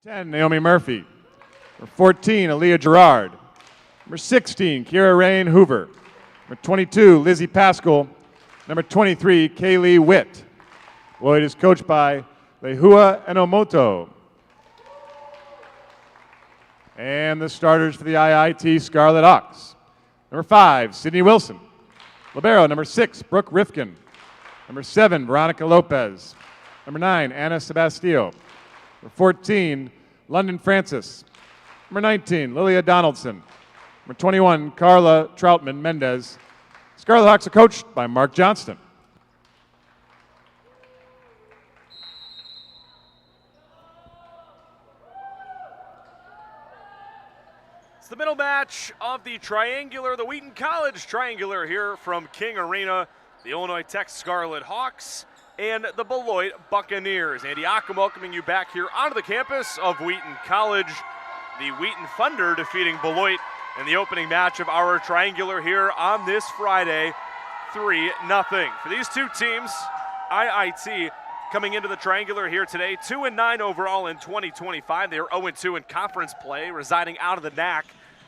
10, Naomi Murphy. Number 14, Aaliyah Gerard. Number 16, Kira Rain Hoover. Number 22, Lizzie Pascal. Number 23, Kaylee Witt. Beloit is coached by Lehua Enomoto. And the starters for the IIT Scarlet Hawks. Number 5, Sydney Wilson. Libero, number 6, Brooke Rifkin. Number 7, Veronica Lopez. Number 9, Anna Sebastio. Number 14, London Francis. Number 19, Lilia Donaldson. Number 21, Carla Troutman Mendez. Scarlet Hawks are coached by Mark Johnston. It's the middle match of the Triangular, the Wheaton College Triangular here from King Arena. The Illinois Tech Scarlet Hawks and the Beloit Buccaneers. Andy Ockham welcoming you back here onto the campus of Wheaton College. The Wheaton Thunder defeating Beloit in the opening match of our Triangular here on this Friday, 3-0. For these two teams, IIT coming into the Triangular here today, 2-9 overall in 2025. They are 0-2 in conference play, residing out of the NAC.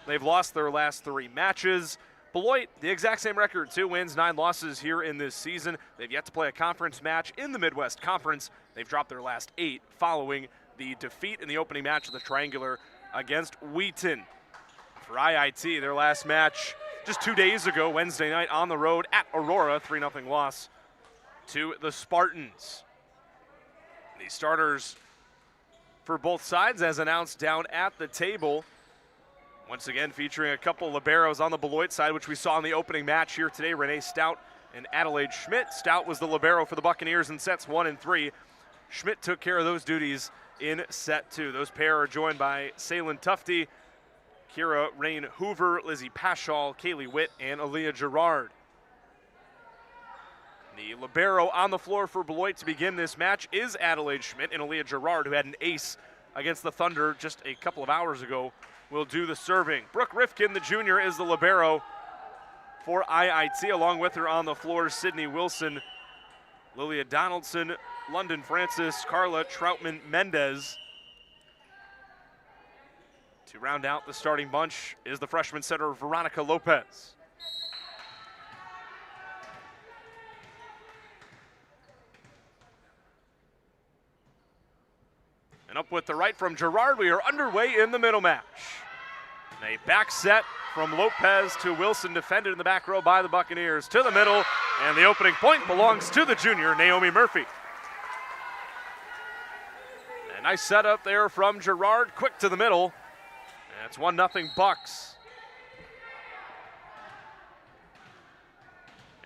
They've lost their last 3 matches. Beloit, the exact same record, 2 wins, 9 losses here in this season. They've yet to play a conference match in the Midwest Conference. They've dropped their last 8 following the defeat in the opening match of the Triangular against Wheaton. For IIT, their last match just 2 days ago, Wednesday night on the road at Aurora, 3-0 loss to the Spartans. The starters for both sides as announced down at the table. Once again featuring a couple liberos on the Beloit side, which we saw in the opening match here today, Renee Stout and Adelaide Schmidt. Stout was the libero for the Buccaneers in sets 1 and 3. Schmidt took care of those duties in set 2. Those pair are joined by Salen Tufty, Kira Rain Hoover, Lizzie Paschal, Kaylee Witt, and Aaliyah Gerard. The libero on the floor for Beloit to begin this match is Adelaide Schmidt, and Aaliyah Gerard, who had an ace against the Thunder just a couple of hours ago, will do the serving. Brooke Rifkin, the junior, is the libero for IIT. Along with her on the floor, Sydney Wilson, Lilia Donaldson, London Francis, Carla Troutman Mendez. To round out the starting bunch is the freshman setter Veronica Lopez. And up with the right from Gerard, we are underway in the middle match. And a back set from Lopez to Wilson, defended in the back row by the Buccaneers. To the middle, and the opening point belongs to the junior, Naomi Murphy. A nice setup there from Gerard, quick to the middle. And it's 1-0 Bucks.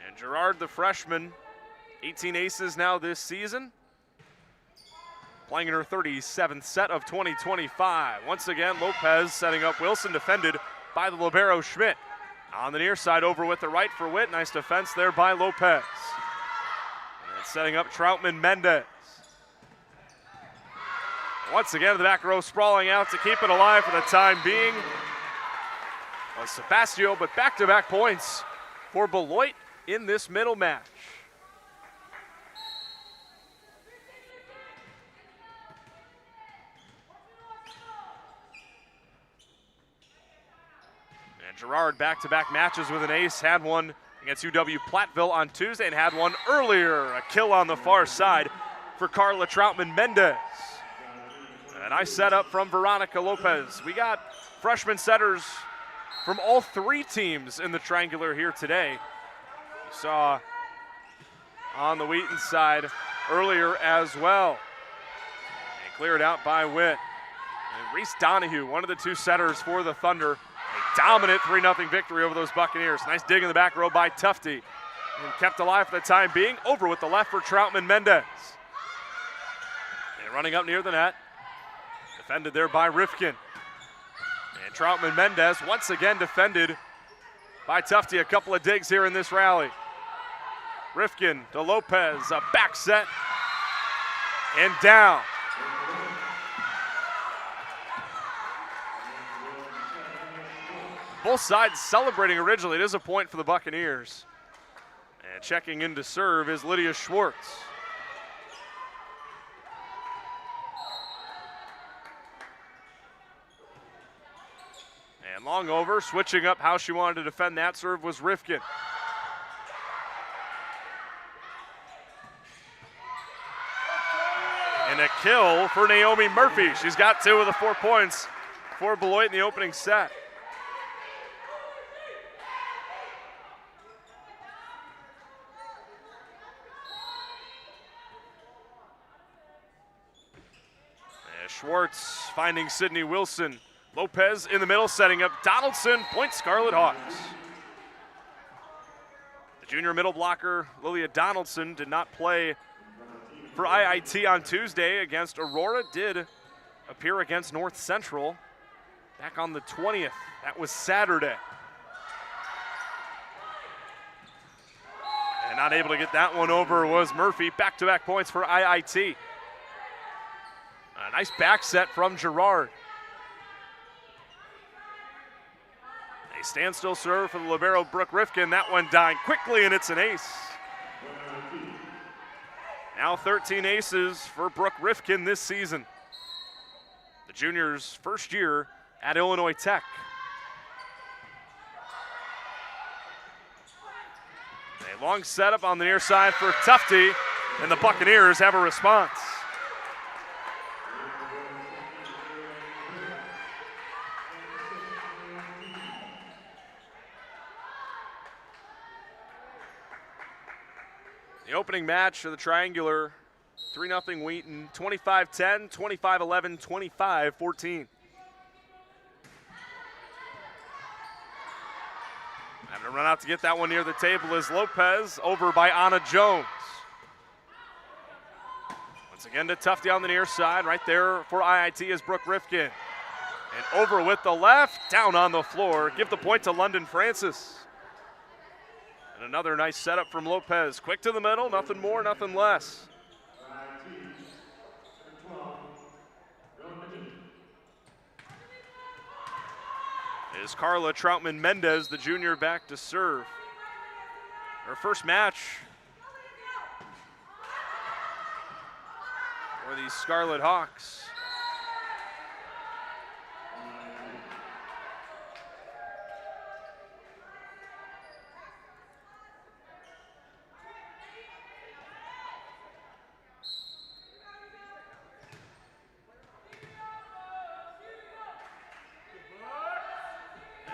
And Gerard, the freshman, 18 aces now this season. Playing in her 37th set of 2025. Once again, Lopez setting up Wilson, defended by the libero Schmidt. On the near side, over with the right for Witt. Nice defense there by Lopez. And setting up Troutman Mendez. Once again, the back row sprawling out to keep it alive for the time being. Well, Sebastio, but back-to-back points for Beloit in this middle match. Gerard back-to-back matches with an ace, had one against UW-Platteville on Tuesday and had one earlier, a kill on the far side for Carla Troutman Mendez. A nice setup from Veronica Lopez. We got freshman setters from all 3 teams in the Triangular here today. You saw on the Wheaton side earlier as well. And cleared out by Witt. And Reese Donahue, one of the 2 setters for the Thunder. A dominant 3-0 victory over those Buccaneers. Nice dig in the back row by Tufty. And kept alive for the time being. Over with the left for Troutman Mendez. And running up near the net. Defended there by Rifkin. And Troutman Mendez once again defended by Tufty. A couple of digs here in this rally. Rifkin to Lopez. A back set. And down. Both sides celebrating originally. It is a point for the Buccaneers. And checking in to serve is Lydia Schwartz. And long over, switching up how she wanted to defend that serve was Rifkin. And a kill for Naomi Murphy. She's got 2 of the 4 points for Beloit in the opening set. And Schwartz finding Sydney Wilson. Lopez in the middle, setting up Donaldson, point Scarlet Hawks. The junior middle blocker, Lilia Donaldson, did not play for IIT on Tuesday against Aurora, did appear against North Central back on the 20th. That was Saturday. And not able to get that one over was Murphy. Back-to-back points for IIT. A nice back set from Girard. A standstill serve for the libero Brooke Rifkin. That one dying quickly, and it's an ace. Now 13 aces for Brooke Rifkin this season. The juniors' first year at Illinois Tech. A long setup on the near side for Tufte, and the Buccaneers have a response. The opening match of the triangular, 3-0 Wheaton, 25-10, 25-11, 25-14. Having to run out to get that one near the table is Lopez, over by Anna Jones. Once again to Tufte on the near side, right there for IIT is Brooke Rifkin. And over with the left, down on the floor. Give the point to London Francis. And another nice setup from Lopez. Quick to the middle, nothing more, nothing less. Is Carla Troutman Mendez, the junior, back to serve. Her first match for the Scarlet Hawks.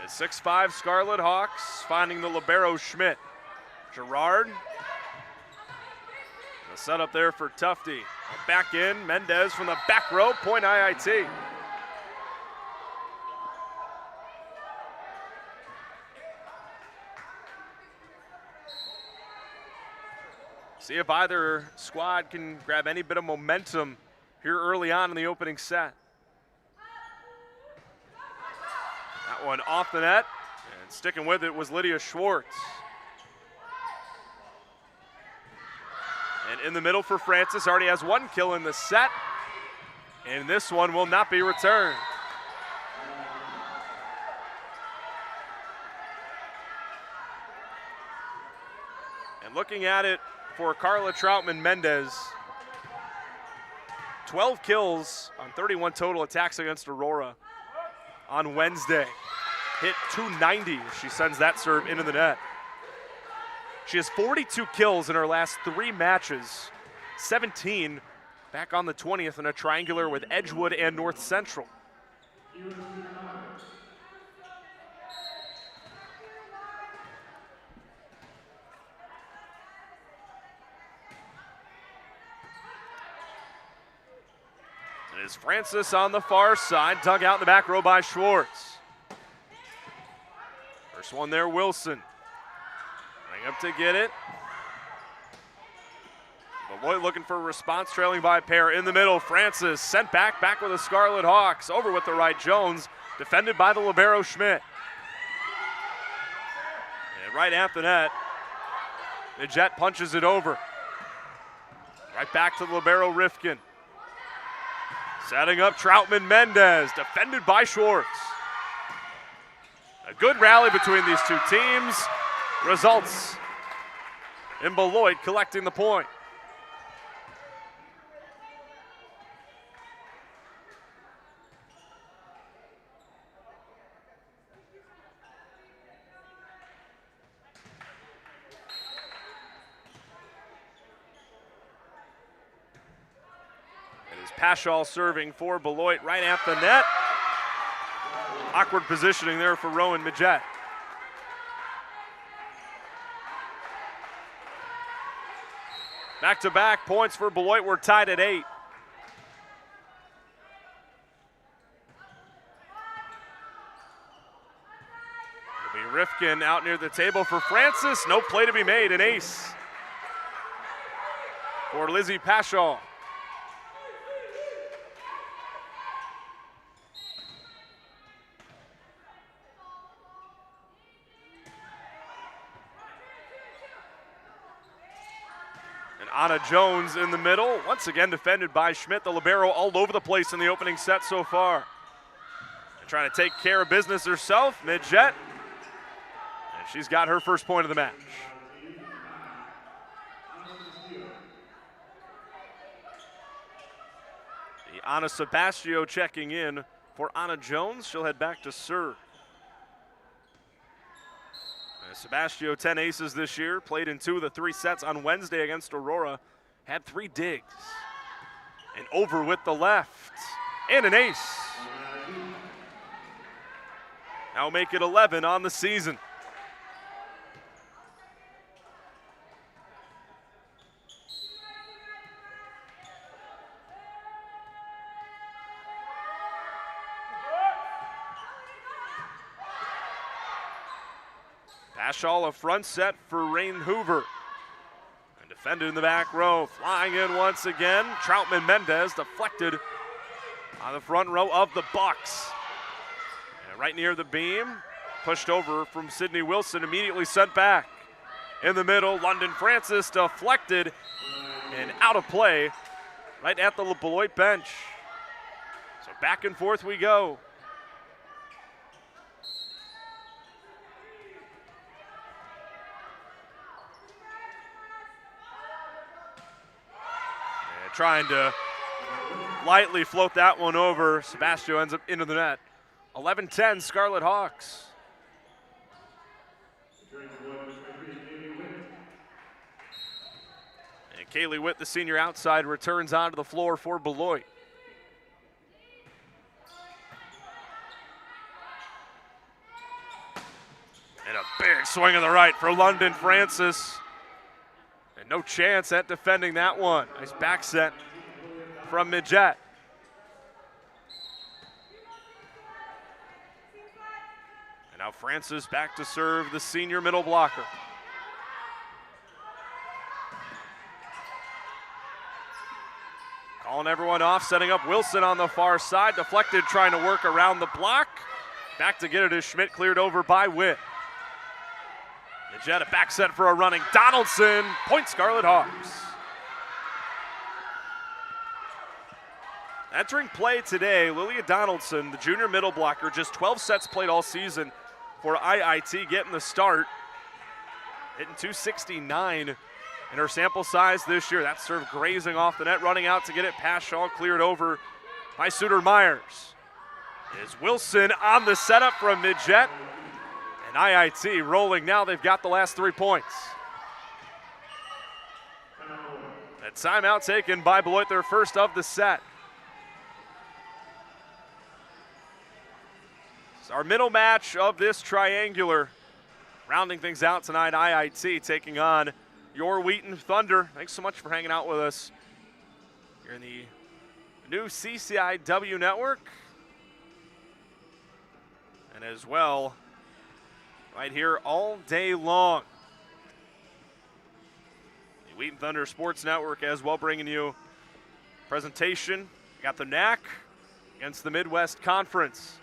The 6'5" Scarlet Hawks finding the libero Schmidt. Girard. The setup there for Tufte. Back in, Mendez from the back row, point IIT. See if either squad can grab any bit of momentum here early on in the opening set. That one off the net, and sticking with it was Lydia Schwartz. And in the middle for Francis, already has 1 kill in the set, and this one will not be returned. And looking at it for Carla Troutman Mendez, 12 kills on 31 total attacks against Aurora on Wednesday. Hit .290 as she sends that serve into the net. She has 42 kills in her last 3 matches, 17 back on the 20th in a triangular with Edgewood and North Central. It is Francis on the far side, dug out in the back row by Schwartz. First one there, Wilson. Running up to get it. Beloit looking for a response, trailing by a pair. In the middle, Francis sent back with the Scarlet Hawks. Over with the right, Jones, defended by the libero Schmidt. And right at the net, the Jet punches it over. Right back to the libero Rifkin. Setting up Troutman Mendez, defended by Schwartz. A good rally between these two teams results in Beloit collecting the point. It is Paschal serving for Beloit right at the net. Awkward positioning there for Rowan Midget. Back-to-back points for Beloit. We're tied at 8. It'll be Rifkin out near the table for Francis. No play to be made, an ace for Lizzie Paschal. Anna Jones in the middle, once again defended by Schmidt. The libero all over the place in the opening set so far. And trying to take care of business herself, Midget. And she's got her first point of the match. The Anna Sebastio checking in for Anna Jones. She'll head back to serve. Sebastio, 10 aces this year, played in 2 of the 3 sets on Wednesday against Aurora, had 3 digs. And over with the left, and an ace. Now make it 11 on the season. Paschal a front set for Rain Hoover. And defended in the back row, flying in once again. Troutman Mendez deflected on the front row of the Bucks. And right near the beam, pushed over from Sydney Wilson, immediately sent back. In the middle, London Francis deflected and out of play right at the Beloit bench. So back and forth we go. Trying to lightly float that one over. Sebastio ends up into the net. 11-10 Scarlet Hawks. And Kaylee Witt, the senior outside, returns onto the floor for Beloit. And a big swing on the right for London Francis. And no chance at defending that one. Nice back set from Midget. And now Francis back to serve the senior middle blocker. Calling everyone off, setting up Wilson on the far side. Deflected, trying to work around the block. Back to get it as Schmidt cleared over by Witt. Midget a back set for a running Donaldson. Point Scarlet Hawks. Entering play today, Lilia Donaldson, the junior middle blocker, just 12 sets played all season for IIT, getting the start. Hitting 269 in her sample size this year. That serve grazing off the net, running out to get it. Paschal cleared over by Suter Myers. Is Wilson on the setup from Midget. And IIT rolling now. They've got the last 3 points. A timeout taken by Beloit, their first of the set. It's our middle match of this triangular. Rounding things out tonight, IIT taking on your Wheaton Thunder. Thanks so much for hanging out with us here in the new CCIW network. And as well, right here all day long. The Wheaton Thunder Sports Network as well, bringing you presentation. We got the NAC against the Midwest Conference.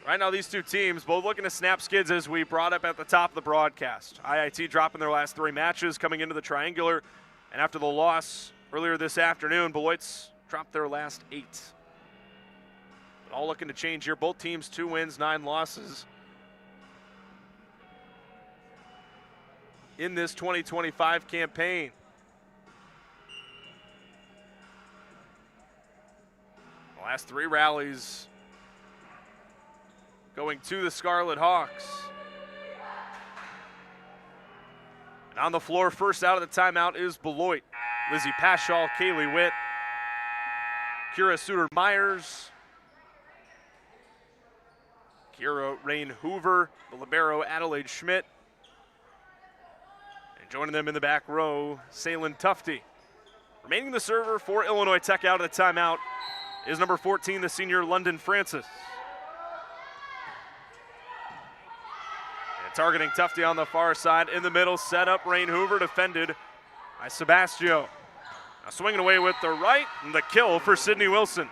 Right now, these two teams both looking to snap skids, as we brought up at the top of the broadcast. IIT dropping their last 3 matches coming into the triangular, and after the loss earlier this afternoon, Beloit's dropped their last 8. But all looking to change here. Both teams 2 wins, 9 losses in this 2025 campaign. The last 3 rallies going to the Scarlet Hawks. And on the floor, first out of the timeout is Beloit. Lizzie Paschal, Kaylee Witt, Kira Suter-Myers, Kira Rain Hoover, the libero Adelaide Schmidt, and joining them in the back row, Salen Tufte. Remaining the server for Illinois Tech out of the timeout is number 14, the senior London Francis. And targeting Tufte on the far side, in the middle, set up Rain Hoover, defended by Sebastio. Now swinging away with the right, and the kill for Sydney Wilson.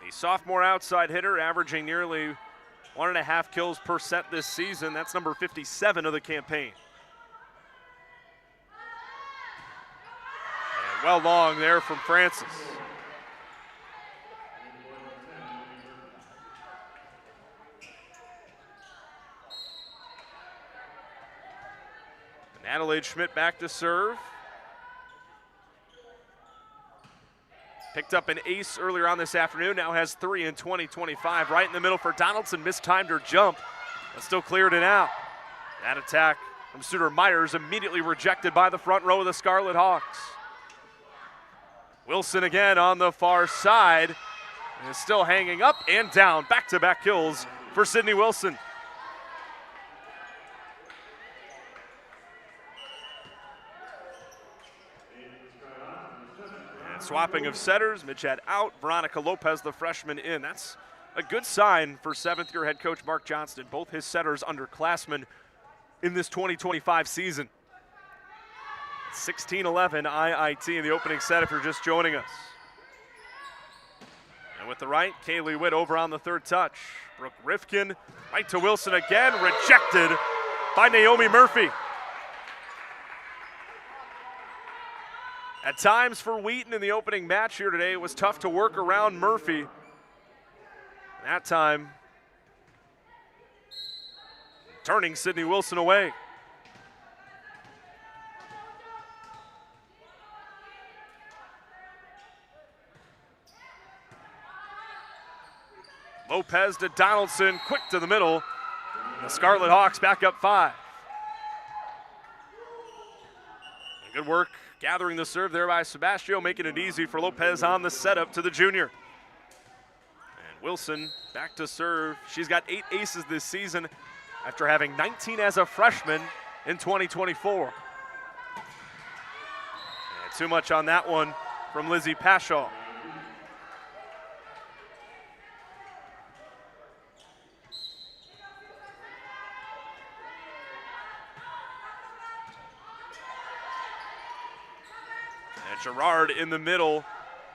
The sophomore outside hitter, averaging nearly 1.5 kills per set this season. That's number 57 of the campaign. And well long there from Francis. And Adelaide Schmidt back to serve. Picked up an ace earlier on this afternoon, now has 3 in 20-25. Right in the middle for Donaldson, mistimed her jump, but still cleared it out. That attack from Suter-Myers immediately rejected by the front row of the Scarlet Hawks. Wilson again on the far side, and is still hanging up and down. Back-to-back kills for Sydney Wilson. Swapping of setters, Midget out, Veronica Lopez, the freshman, in. That's a good sign for 7th-year head coach Mark Johnston. Both his setters underclassmen in this 2025 season. 16-11 IIT in the opening set if you're just joining us. And with the right, Kaylee Witt over on the third touch. Brooke Rifkin, right to Wilson again, rejected by Naomi Murphy. At times for Wheaton in the opening match here today, it was tough to work around Murphy. That time, turning Sydney Wilson away. Lopez to Donaldson, quick to the middle. The Scarlet Hawks back up 5. And good work gathering the serve there by Sebastio, making it easy for Lopez on the setup to the junior. And Wilson back to serve. She's got 8 aces this season after having 19 as a freshman in 2024. And too much on that one from Lizzie Paschal. Gerard in the middle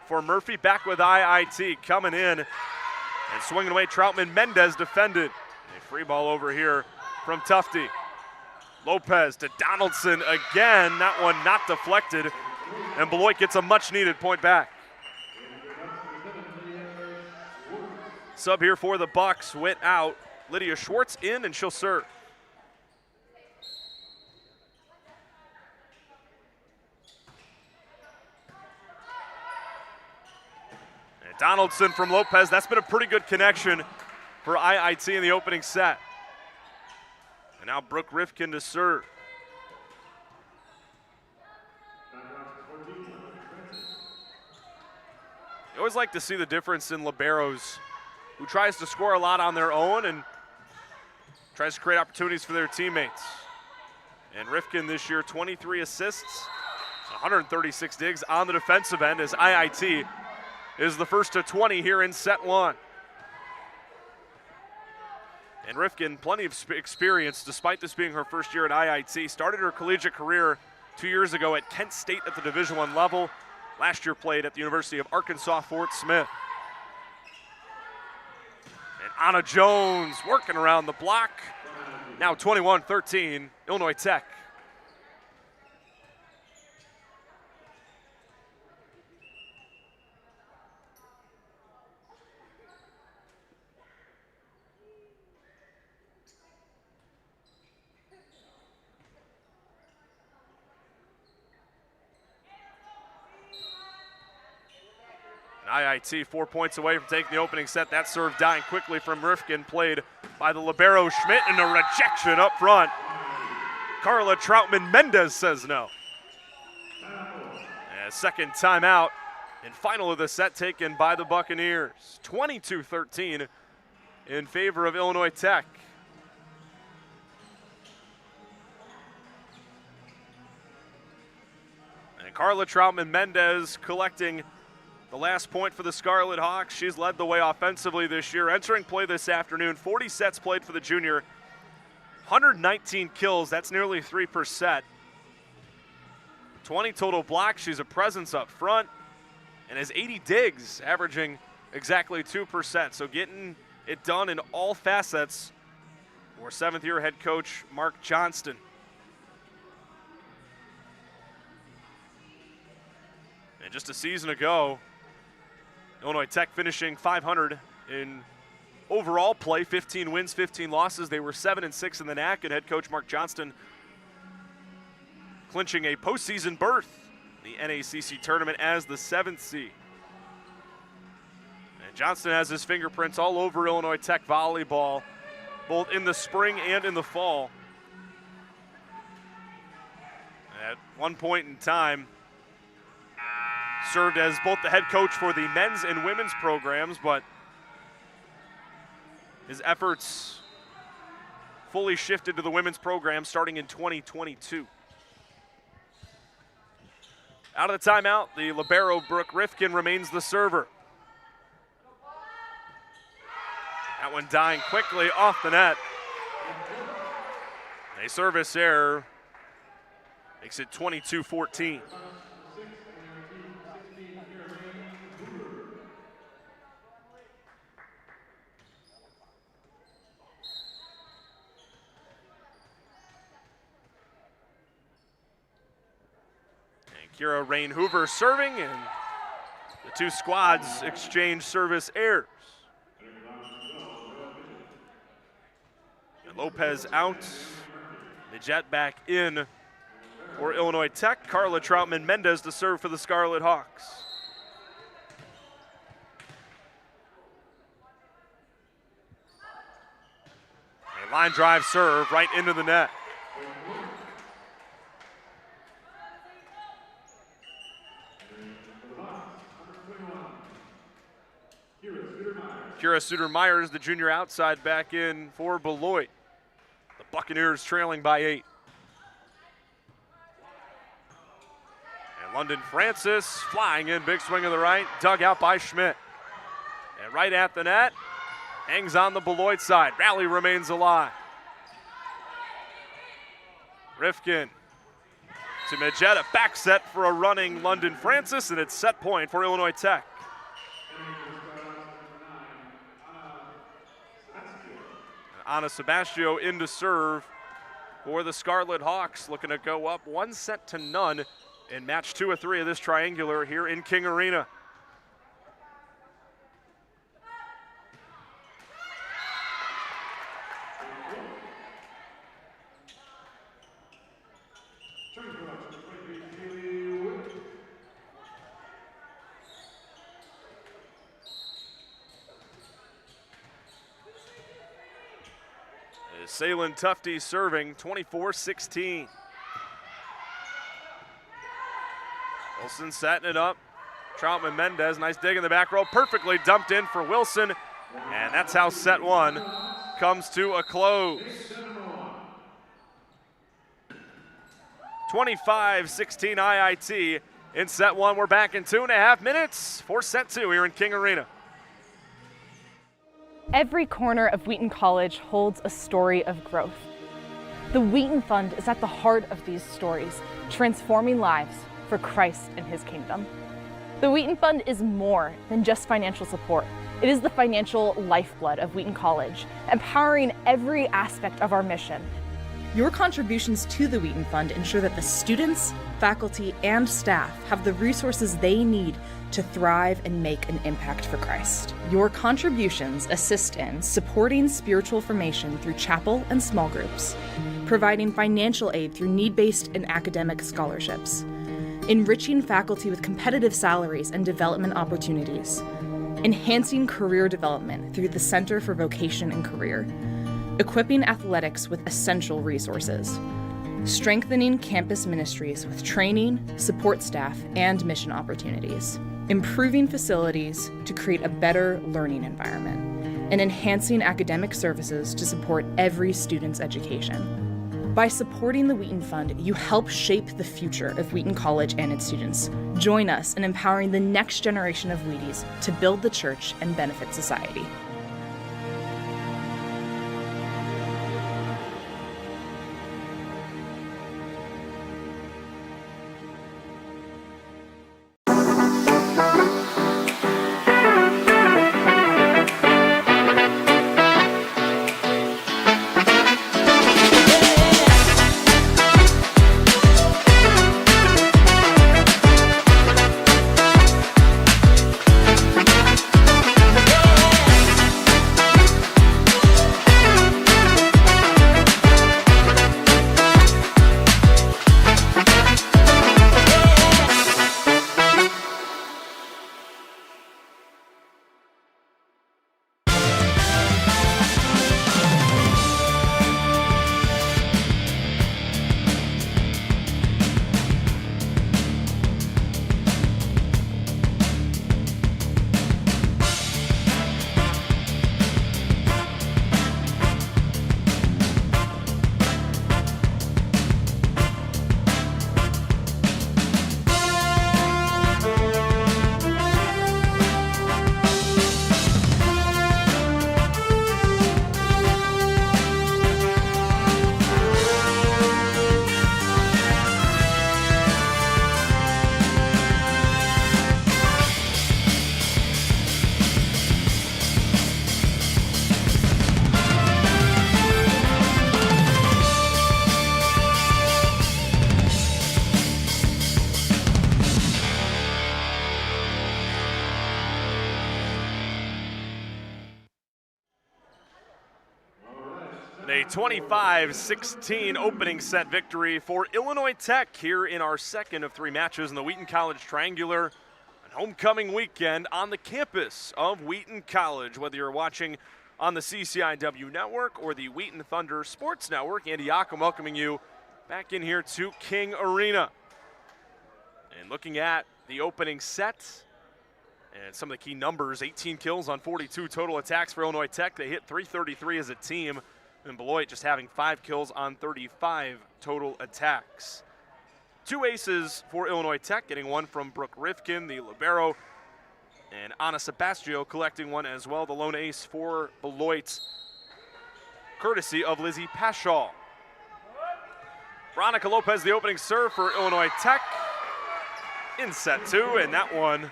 for Murphy, back with IIT, coming in and swinging away. Troutman Mendez defended. A free ball over here from Tufte. Lopez to Donaldson again. That one not deflected, and Beloit gets a much-needed point back. Sub here for the Bucks, Witt out. Lydia Schwartz in, and she'll serve. Donaldson from Lopez. That's been a pretty good connection for IIT in the opening set. And now Brooke Rifkin to serve. You always like to see the difference in liberos, who tries to score a lot on their own and tries to create opportunities for their teammates. And Rifkin this year, 23 assists, 136 digs on the defensive end as IIT is the first to 20 here in set 1. And Rifkin, plenty of experience despite this being her first year at IIT. Started her collegiate career 2 years ago at Kent State at the Division I level. Last year played at the University of Arkansas Fort Smith. And Anna Jones working around the block. Now 21-13, Illinois Tech. IIT 4 points away from taking the opening set. That serve dying quickly from Rifkin, played by the libero Schmidt, and a rejection up front. Carla Troutman-Mendez says no. And second timeout and final of the set taken by the Buccaneers. 22-13 in favor of Illinois Tech. And Carla Troutman-Mendez collecting the last point for the Scarlet Hawks. She's led the way offensively this year. Entering play this afternoon, 40 sets played for the junior, 119 kills, that's nearly 3%. 20 total blocks, she's a presence up front, and has 80 digs, averaging exactly 2%. So getting it done in all facets for seventh-year head coach Mark Johnston. And just a season ago, Illinois Tech finishing 500 in overall play, 15 wins, 15 losses. They were 7-6 in the NAC, and head coach Mark Johnston clinching a postseason berth in the NACC tournament as the 7th seed. And Johnston has his fingerprints all over Illinois Tech volleyball, both in the spring and in the fall. At one point in time, served as both the head coach for the men's and women's programs, but his efforts fully shifted to the women's program starting in 2022. Out of the timeout, the libero Brooke Rifkin remains the server. That one dying quickly off the net. A service error makes it 22-14. Kira Rain Hoover serving, and the two squads exchange service errors. And Lopez out, Midget back in for Illinois Tech. Carla Troutman-Mendez to serve for the Scarlet Hawks. A line drive serve right into the net. Kira Suter-Myers, the junior outside, back in for Beloit. The Buccaneers trailing by 8. And London Francis flying in, big swing of the right, dug out by Schmidt. And right at the net, hangs on the Beloit side. Rally remains alive. Rifkin to Midget, back set for a running London Francis, and it's set point for Illinois Tech. Ana Sebastio in to serve for the Scarlet Hawks, looking to go up 1-0 in match 2 of 3 of this triangular here in King Arena. Salen Tufte serving, 24-16. Wilson setting it up. Troutman-Mendez, nice dig in the back row, perfectly dumped in for Wilson, and that's how set 1 comes to a close. 25-16 IIT in set 1. We're back in 2.5 minutes for set 2 here in King Arena. Every corner of Wheaton College holds a story of growth. The Wheaton Fund is at the heart of these stories, transforming lives for Christ and His kingdom. The Wheaton Fund is more than just financial support. It is the financial lifeblood of Wheaton College, empowering every aspect of our mission. Your contributions to the Wheaton Fund ensure that the students, faculty, and staff have the resources they need to thrive and make an impact for Christ. Your contributions assist in supporting spiritual formation through chapel and small groups, providing financial aid through need-based and academic scholarships, enriching faculty with competitive salaries and development opportunities, enhancing career development through the Center for Vocation and Career, equipping athletics with essential resources, strengthening campus ministries with training, support staff, and mission opportunities, improving facilities to create a better learning environment, and enhancing academic services to support every student's education. By supporting the Wheaton Fund, you help shape the future of Wheaton College and its students. Join us in empowering the next generation of Wheaties to build the church and benefit society. A 25-16 opening set victory for Illinois Tech here in our second of three matches in the Wheaton College Triangular. An homecoming weekend on the campus of Wheaton College. Whether you're watching on the CCIW network or the Wheaton Thunder Sports Network, Andy Yockum welcoming you back in here to King Arena. And looking at the opening set and some of the key numbers, 18 kills on 42 total attacks for Illinois Tech. They hit 333 as a team. And Beloit just having 5 kills on 35 total attacks. 2 aces for Illinois Tech, getting one from Brooke Rifkin, the libero, and Anna Sebastio collecting one as well, the lone ace for Beloit, courtesy of Lizzie Paschal. Veronica Lopez, the opening serve for Illinois Tech in set 2, and that one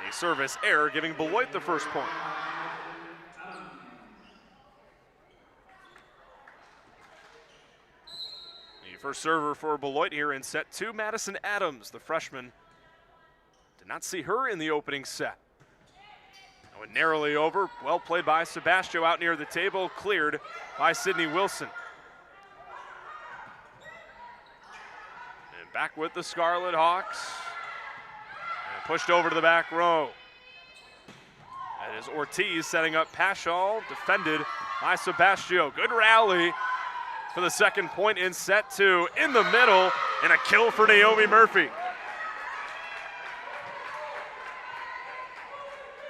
a service error, giving Beloit the first point. First server for Beloit here in set 2, Madison Adams, the freshman. Did not see her in the opening set. That went narrowly over, well played by Sebastio out near the table, cleared by Sydney Wilson. And back with the Scarlet Hawks. And pushed over to the back row. That is Ortiz setting up Paschal, defended by Sebastio. Good rally for the second point in set 2, in the middle, and a kill for Naomi Murphy.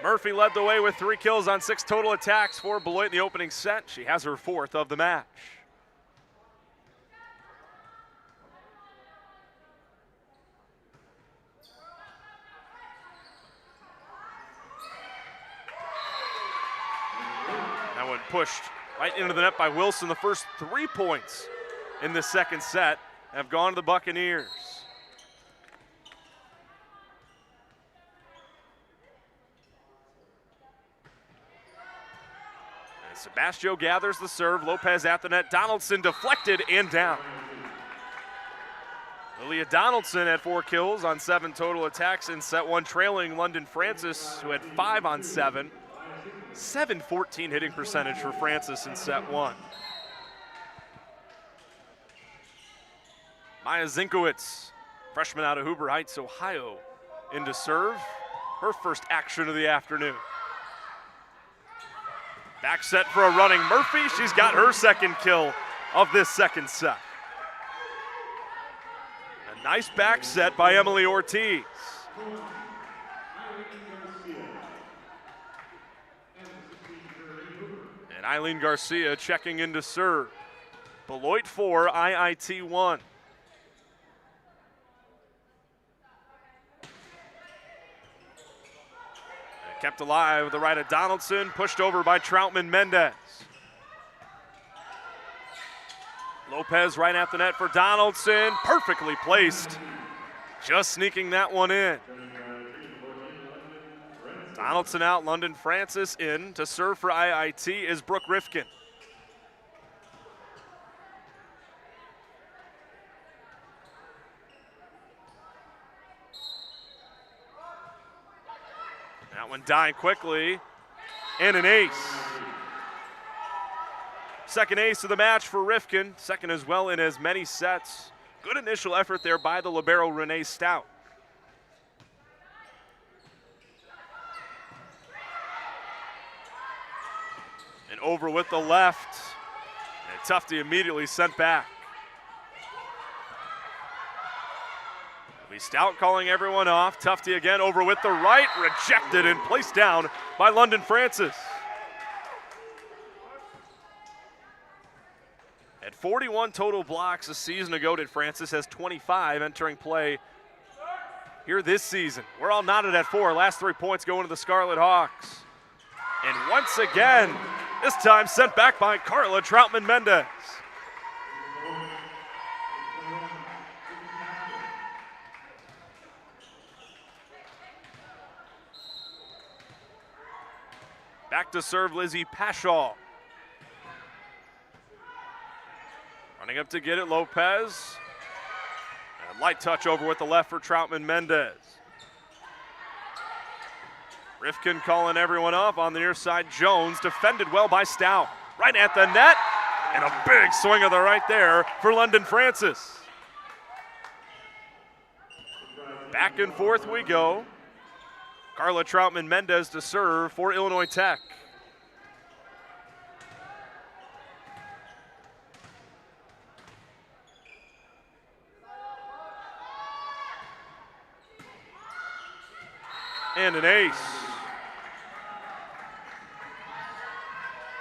Murphy led the way with 3 kills on 6 total attacks for Beloit in the opening set. She has her 4th of the match. That one pushed right into the net by Wilson. The first 3 points in the second set have gone to the Buccaneers. And Sebastio gathers the serve. Lopez at the net. Donaldson deflected and down. Lilia Donaldson had 4 kills on 7 total attacks in set 1, trailing London Francis, who had 5 on 7. 714 hitting percentage for Francis in set 1. Maya Zinkowitz, freshman out of Huber Heights, Ohio, into serve. Her first action of the afternoon. Back set for a running Murphy. She's got her second kill of this second set. Nice back set by Emily Ortiz. And Eileen Garcia checking in to serve. Beloit 4, IIT 1. Kept alive with the right of Donaldson, pushed over by Troutman Mendez. Lopez right at the net for Donaldson, perfectly placed. Just sneaking that one in. Donaldson out, London Francis in. To serve for IIT is Brooke Rifkin. That one dying quickly, and an ace. Second ace of the match for Rifkin, second as well in as many sets. Good initial effort there by the libero Renee Stout. And over with the left, and Tufte immediately sent back. Stout calling everyone off. Tufte again over with the right, rejected and placed down by London Francis. At 41 total blocks a season ago, did Francis has 25 entering play here this season. We're all knotted at 4. Last 3 points going to the Scarlet Hawks. And once again, this time sent back by Carla Troutman Mendez. Back to serve Lizzie Pashaw. Running up to get it, Lopez. And light touch over with the left for Troutman Mendez. Rifkin calling everyone up on the near side. Jones defended well by Stout. Right at the net, and a big swing of the right there for London Francis. Back and forth we go. Carla Troutman Mendez to serve for Illinois Tech. And an ace.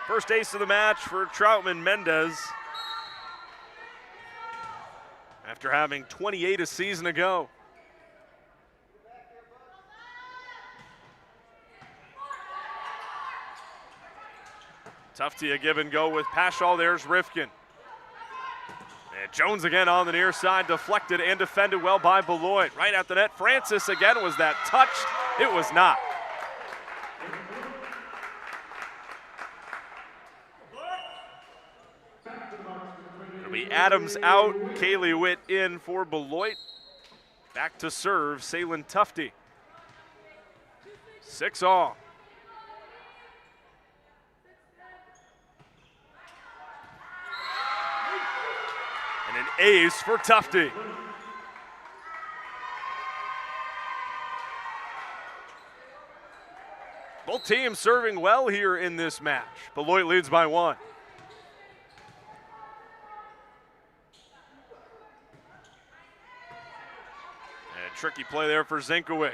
First ace of the match for Troutman Mendez after having 28 a season ago. Tufte a give and go with Pashaw. There's Rifkin. And Jones again on the near side, deflected and defended well by Beloit. Right at the net, Francis again. Was that touched? It was not. It'll be Adams out, Kaylee Witt in for Beloit. Back to serve, Salen Tufte. 6 all. And an ace for Tufte. Both teams serving well here in this match. Beloit leads by 1. And tricky play there for Zinkowitz.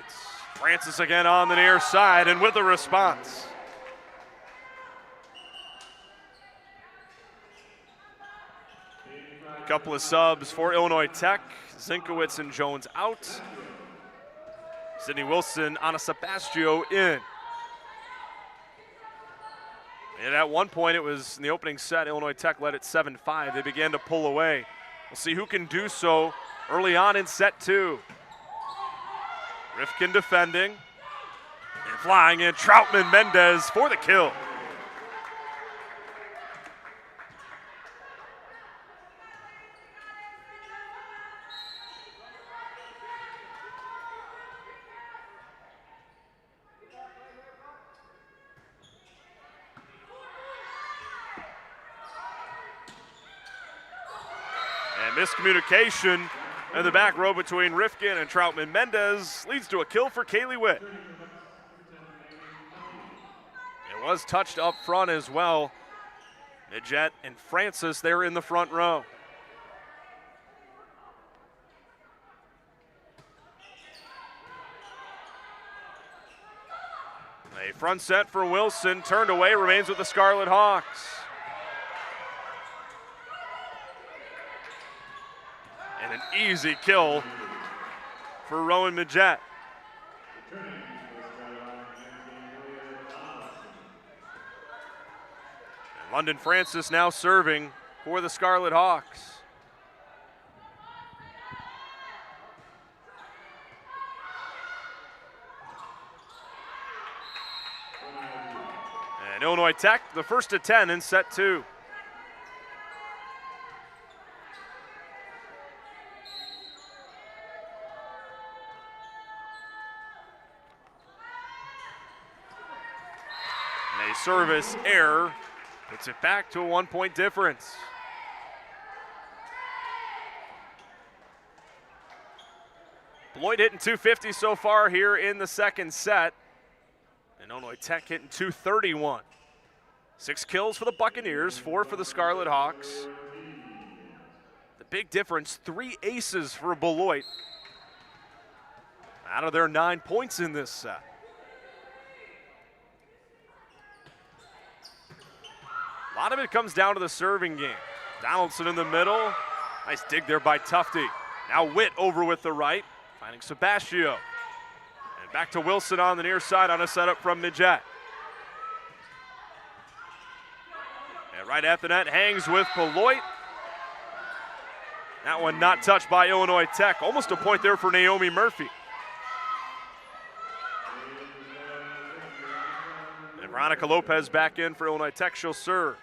Francis again on the near side and with a response. A couple of subs for Illinois Tech. Zinkowitz and Jones out. Sydney Wilson, Anna Sebastio in. And at one point, it was in the opening set, Illinois Tech led it 7-5. They began to pull away. We'll see who can do so early on in set 2. Rifkin defending. And flying in, Troutman Mendez for the kill. Miscommunication in the back row between Rifkin and Troutman Mendez leads to a kill for Kaylee Witt. It was touched up front as well. Midget and Francis there in the front row. A front set for Wilson, turned away, remains with the Scarlet Hawks. And an easy kill for Rowan Majette. London Francis now serving for the Scarlet Hawks. And Illinois Tech, the first to 10 in set 2. And a service error puts it back to a 1-point difference. Beloit hitting 250 so far here in the second set. And Illinois Tech hitting 231. 6 kills for the Buccaneers, 4 for the Scarlet Hawks. The big difference, 3 aces for Beloit out of their 9 points in this set. A lot of it comes down to the serving game. Donaldson in the middle. Nice dig there by Tufte. Now Witt over with the right, finding Sebastião. And back to Wilson on the near side on a setup from Majette. And right at the net, hangs with Beloit. That one not touched by Illinois Tech. Almost a point there for Naomi Murphy. And Veronica Lopez back in for Illinois Tech. She'll serve.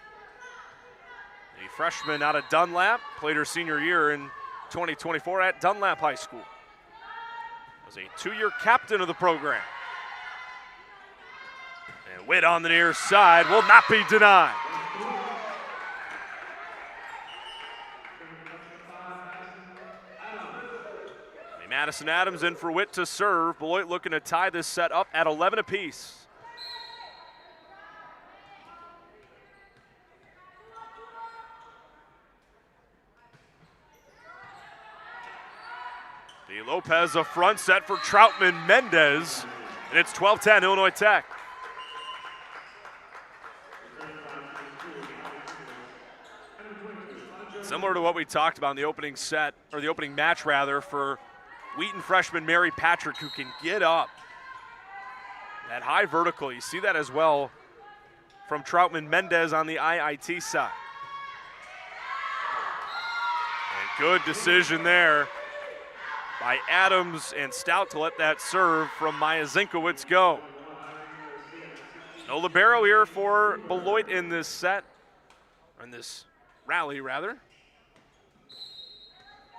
The freshman out of Dunlap, played her senior year in 2024 at Dunlap High School. Was a 2-year captain of the program. And Witt on the near side will not be denied. Madison Adams in for Witt to serve. Beloit looking to tie this set up at 11 apiece. The Lopez a front set for Troutman Mendez, and it's 12-10 Illinois Tech. Similar to what we talked about in the opening set, or the opening match rather, for Wheaton freshman Mary Patrick, who can get up that high vertical. You see that as well from Troutman Mendez on the IIT side. And good decision there by Adams and Stout to let that serve from Maya Zinkowitz go. No libero here for Beloit in this set, or in this rally rather.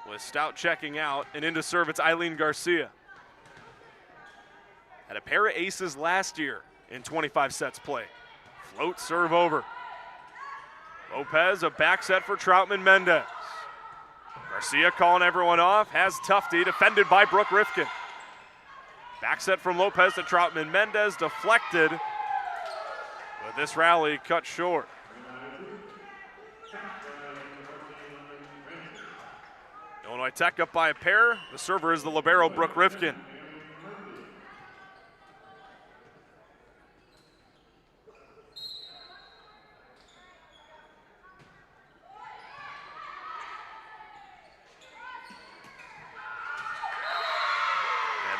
With Stout checking out, and into serve, it's Eileen Garcia. Had a pair of aces last year in 25 sets played. Float serve over. Lopez, a back set for Troutman Mendez. Garcia calling everyone off, has Tufte, defended by Brooke Rifkin. Back set from Lopez to Troutman Mendez, deflected, but this rally cut short. Illinois Tech up by a pair. The server is the libero, Brooke Rifkin. And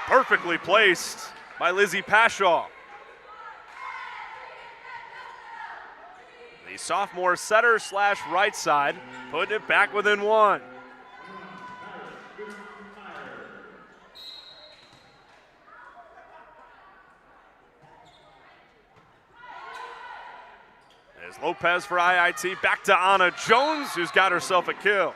perfectly placed by Lizzie Pashaw. The sophomore setter slash right side, putting it back within 1. Lopez for IIT, back to Anna Jones, who's got herself a kill.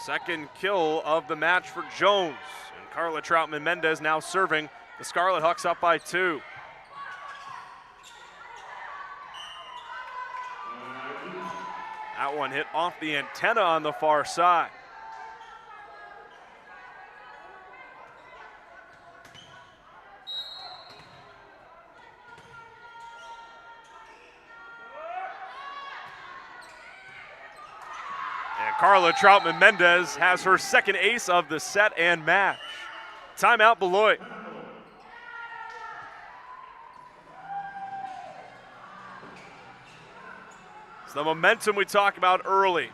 Second kill of the match for Jones. And Carla Troutman Mendez now serving. The Scarlet Hawks up by 2. That one hit off the antenna on the far side. And Carla Troutman-Mendez has her second ace of the set and match. Timeout, Beloit. It's the momentum we talked about early.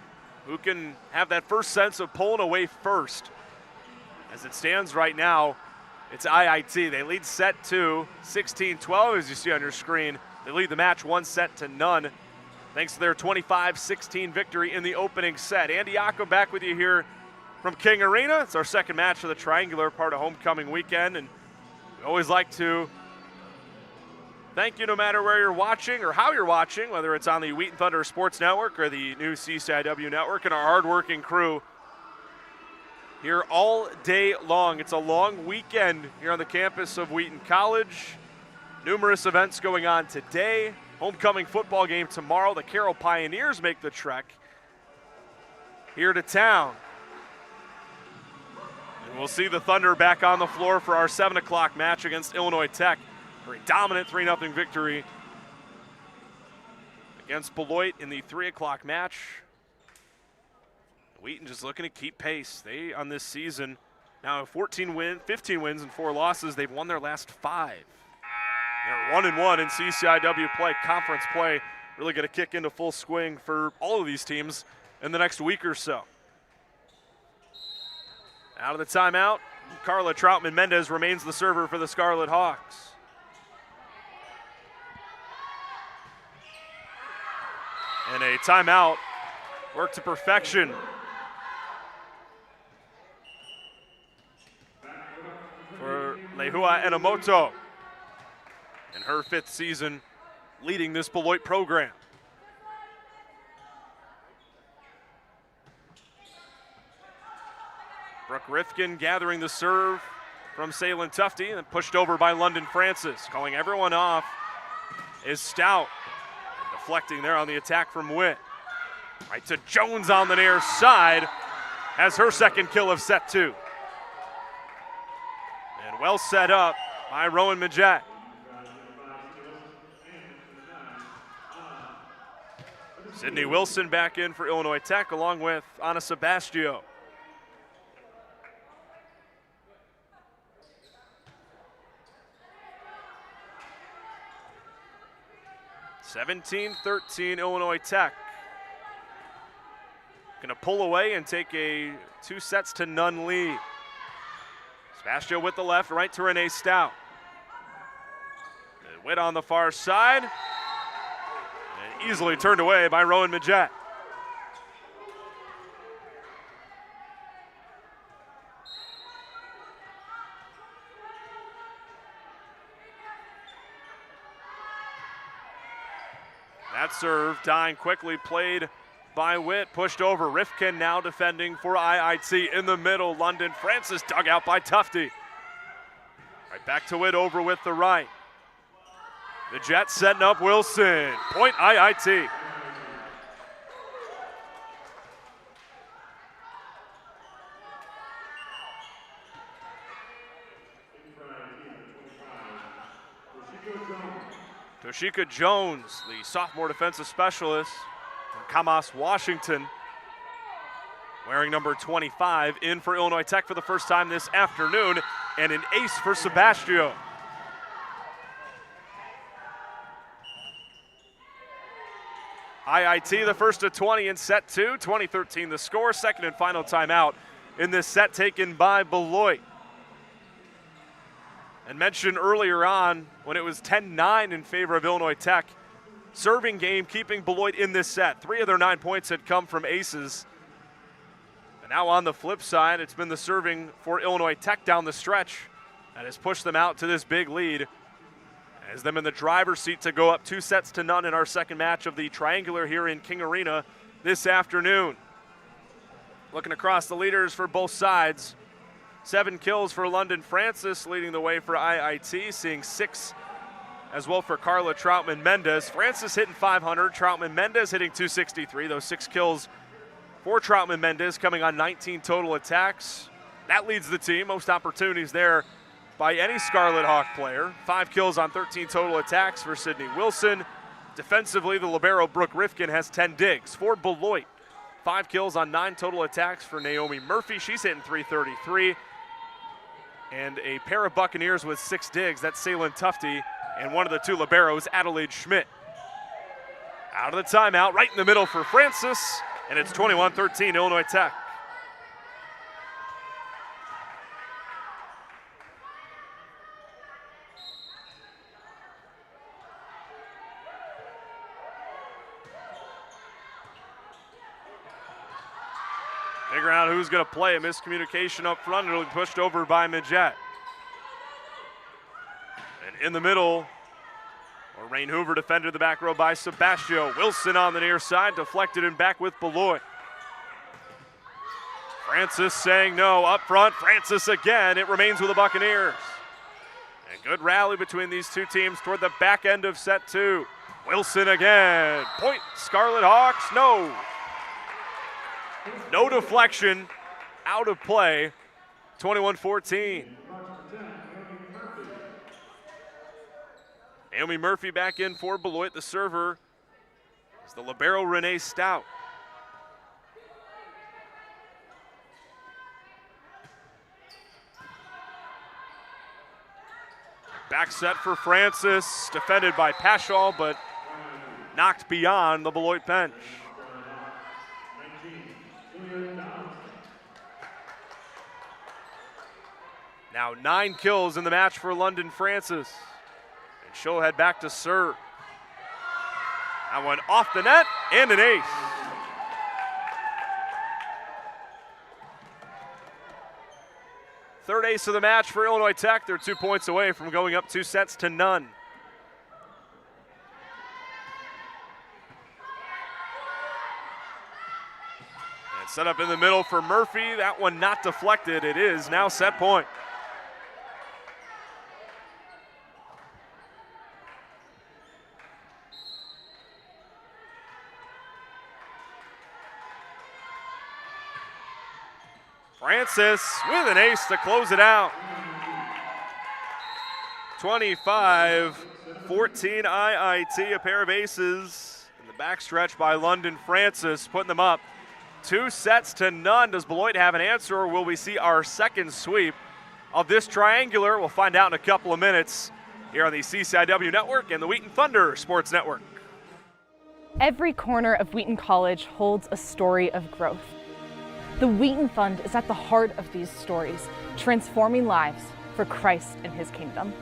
Who can have that first sense of pulling away first? As it stands right now, it's IIT. They lead set 2, 16-12, as you see on your screen. They lead the match 1-0, thanks to their 25-16 victory in the opening set. Andy Yako back with you here from King Arena. It's our second match of the Triangular, part of homecoming weekend, and we always like to thank you no matter where you're watching or how you're watching, whether it's on the Wheaton Thunder Sports Network or the new CCIW Network, and our hardworking crew here all day long. It's a long weekend here on the campus of Wheaton College. Numerous events going on today. Homecoming football game tomorrow. The Carroll Pioneers make the trek here to town. And we'll see the Thunder back on the floor for our 7 o'clock match against Illinois Tech. Very dominant 3-0 victory against Beloit in the 3 o'clock match. Wheaton just looking to keep pace. They, on this season, now have 15 wins and 4 losses. They've won their last 5. They're 1-1 in CCIW play, conference play. Really going to kick into full swing for all of these teams in the next week or so. Out of the timeout, Carla Troutman-Mendez remains the server for the Scarlet Hawks. And a timeout, worked to perfection. For Lehua Enomoto in her 5th season leading this Beloit program. Brooke Rifkin gathering the serve from Salem Tufte and pushed over by London Francis. Calling everyone off is Stout. Deflecting there on the attack from Witt. Right to Jones on the near side. Has her second kill of set 2. And well set up by Rowan Majette. Sydney Wilson back in for Illinois Tech along with Anna Sebastio. (17-13) Illinois Tech. Gonna pull away and take a 2-0 lead. Sebastio with the left, right to Renee Stout. And Witt on the far side. And easily turned away by Rowan Majette. That serve dying quickly, played by Witt, pushed over. Rifkin now defending for IIT in the middle. London Francis dug out by Tufte. Right back to Witt over with the right. The Jets setting up Wilson. Point IIT. Toshika Jones, the sophomore defensive specialist from Camas, Washington, wearing number 25, in for Illinois Tech for the first time this afternoon, and an ace for Sebastio. IIT the first to 20 in set 2, 20-13 the score, second and final timeout in this set taken by Beloit. And mentioned earlier on when it was 10-9 in favor of Illinois Tech, serving game keeping Beloit in this set. 3 of their 9 points had come from aces. And now on the flip side, it's been the serving for Illinois Tech down the stretch that has pushed them out to this big lead. Has them in the driver's seat to go up 2-0 in our second match of the Triangular here in King Arena this afternoon. Looking across the leaders for both sides. 7 kills for London Francis, leading the way for IIT, seeing 6 as well for Carla Troutman-Mendez. Francis hitting 500, Troutman-Mendez hitting 263. Those 6 kills for Troutman-Mendez coming on 19 total attacks. That leads the team, most opportunities there by any Scarlet Hawk player. 5 kills on 13 total attacks for Sydney Wilson. Defensively, the libero Brooke Rifkin has 10 digs. For Beloit, 5 kills on 9 total attacks for Naomi Murphy. She's hitting .333. And a pair of Buccaneers with 6 digs. That's Salen Tufty. And one of the 2 liberos, Adelaide Schmidt. Out of the timeout, right in the middle for Francis. And it's 21-13 Illinois Tech. Figuring out who's going to play. A miscommunication up front. It'll be pushed over by Midget. And in the middle, Rain Hoover defended the back row by Sebastio. Wilson on the near side, deflected and back with Beloit. Francis saying no. Up front, Francis again. It remains with the Buccaneers. And good rally between these 2 teams toward the back end of set 2. Wilson again. Point, Scarlet Hawks, no. No deflection, out of play, 21-14. Naomi Murphy back in for Beloit. The server is the libero Renee Stout. Back set for Francis, defended by Paschal, but knocked beyond the Beloit bench. Now 9 kills in the match for London Francis. And she'll head back to serve. That one off the net and an ace. Third ace of the match for Illinois Tech. They're 2 points away from going up 2-0. And set up in the middle for Murphy. That one not deflected. It is now set point. Francis with an ace to close it out. 25-14 IIT, a pair of aces in the backstretch by London Francis, putting them up 2-0. Does Beloit have an answer, or will we see our second sweep of this triangular? We'll find out in a couple of minutes here on the CCIW Network and the Wheaton Thunder Sports Network. Every corner of Wheaton College holds a story of growth. The Wheaton Fund is at the heart of these stories, transforming lives for Christ and his kingdom.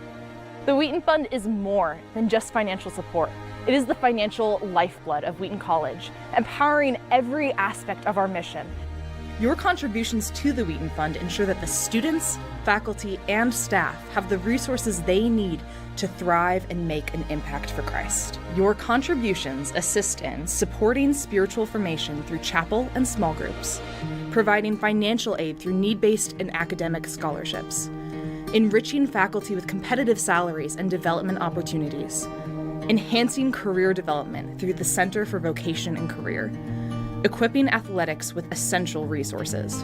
The Wheaton Fund is more than just financial support. It is the financial lifeblood of Wheaton College, empowering every aspect of our mission. Your contributions to the Wheaton Fund ensure that the students, faculty, and staff have the resources they need to thrive and make an impact for Christ. Your contributions assist in supporting spiritual formation through chapel and small groups, providing financial aid through need-based and academic scholarships, enriching faculty with competitive salaries and development opportunities, enhancing career development through the Center for Vocation and Career, equipping athletics with essential resources,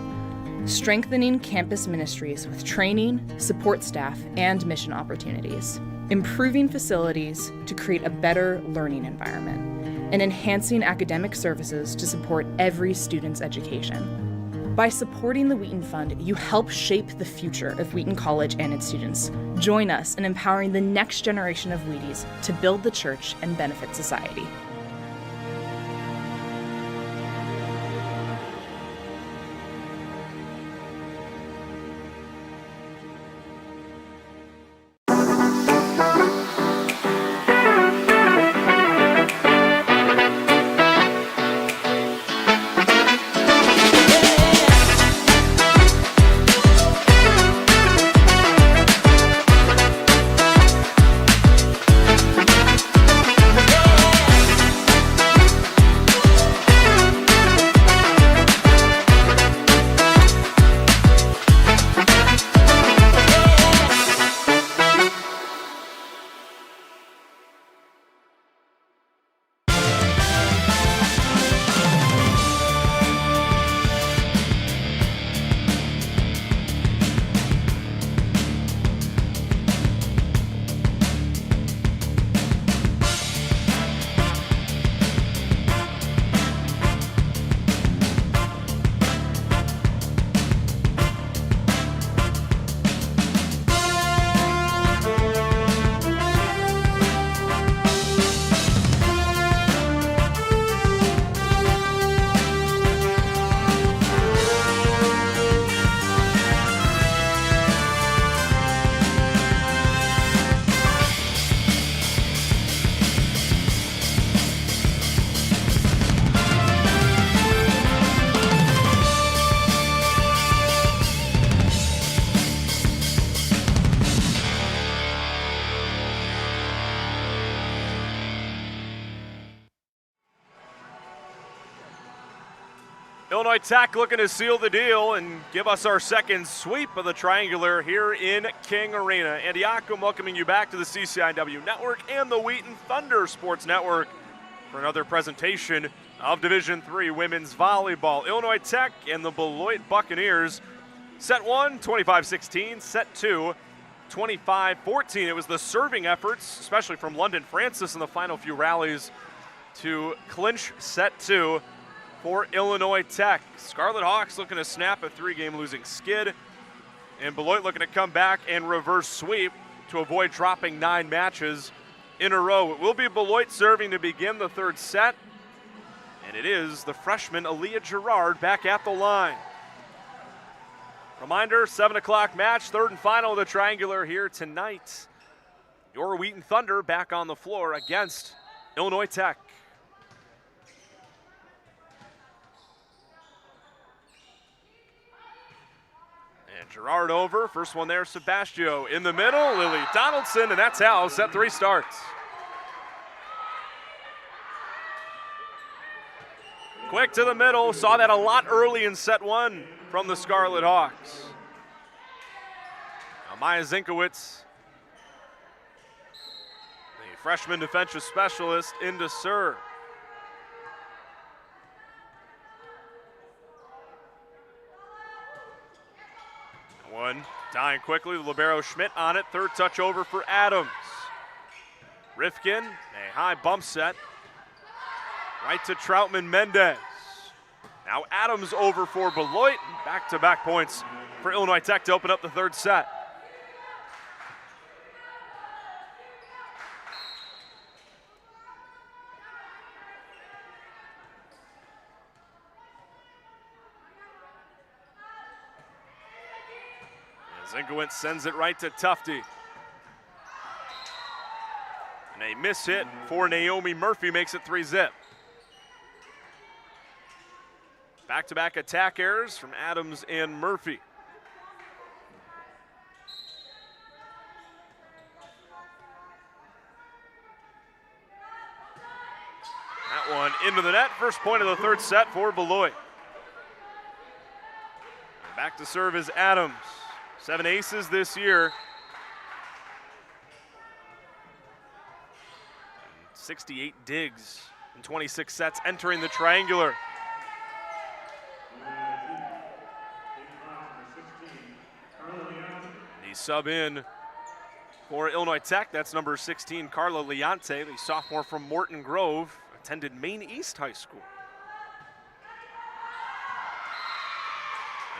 strengthening campus ministries with training, support staff, and mission opportunities, improving facilities to create a better learning environment, and enhancing academic services to support every student's education. By supporting the Wheaton Fund, you help shape the future of Wheaton College and its students. Join us in empowering the next generation of Wheaties to build the church and benefit society. Illinois Tech looking to seal the deal and give us our second sweep of the triangular here in King Arena. Andy Ockham welcoming you back to the CCIW Network and the Wheaton Thunder Sports Network for another presentation of Division III Women's Volleyball. Illinois Tech and the Beloit Buccaneers. Set 1, 25-16. Set 2, 25-14. It was the serving efforts, especially from London Francis in the final few rallies, to clinch set 2 for Illinois Tech. Scarlet Hawks looking to snap a 3-game losing skid, and Beloit looking to come back and reverse sweep to avoid dropping 9 matches in a row. It will be Beloit serving to begin the third set, and it is the freshman Aaliyah Gerard back at the line. Reminder, 7 o'clock match, third and final of the triangular here tonight. Your Wheaton Thunder back on the floor against Illinois Tech. And Gerard over, first one there, Sebastio in the middle, Lily Donaldson, and that's how set 3 starts. Quick to the middle, saw that a lot early in set 1 from the Scarlet Hawks. Now Maya Zinkowitz, the freshman defensive specialist, into serve. One, dying quickly, libero Schmidt on it, third touch over for Adams. Rifkin, a high bump set, right to Troutman Mendez. Now Adams over for Beloit, back-to-back points for Illinois Tech to open up the third set. Zinkowitz sends it right to Tufte. And a miss hit for Naomi Murphy makes it 3-zip. Back-to-back attack errors from Adams and Murphy. That one into the net, first point of the third set for Beloit. Back to serve is Adams. 7 aces this year. 68 digs in 26 sets entering the triangular. The sub in for Illinois Tech, that's number 16, Carla Leonte, the sophomore from Morton Grove, attended Maine East High School.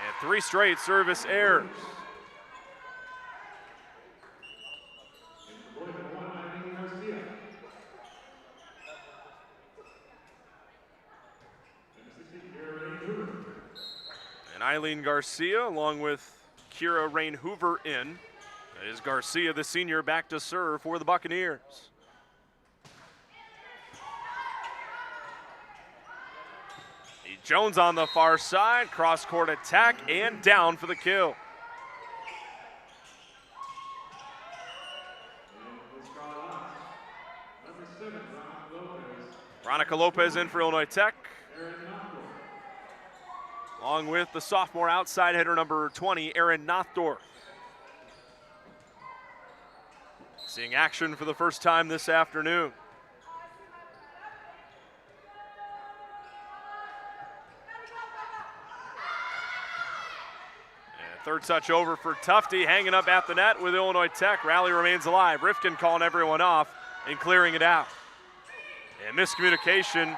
And 3 straight service errors. Eileen Garcia along with Kira Rain Hoover in. That is Garcia, the senior, back to serve for the Buccaneers. Jones on the far side, cross-court attack, and down for the kill. Veronica Lopez in for Illinois Tech, along with the sophomore outside hitter number 20, Erin Nothdorf. Seeing action for the first time this afternoon. And third touch over for Tufte, hanging up at the net with Illinois Tech. Rally remains alive. Rifkin calling everyone off and clearing it out. And miscommunication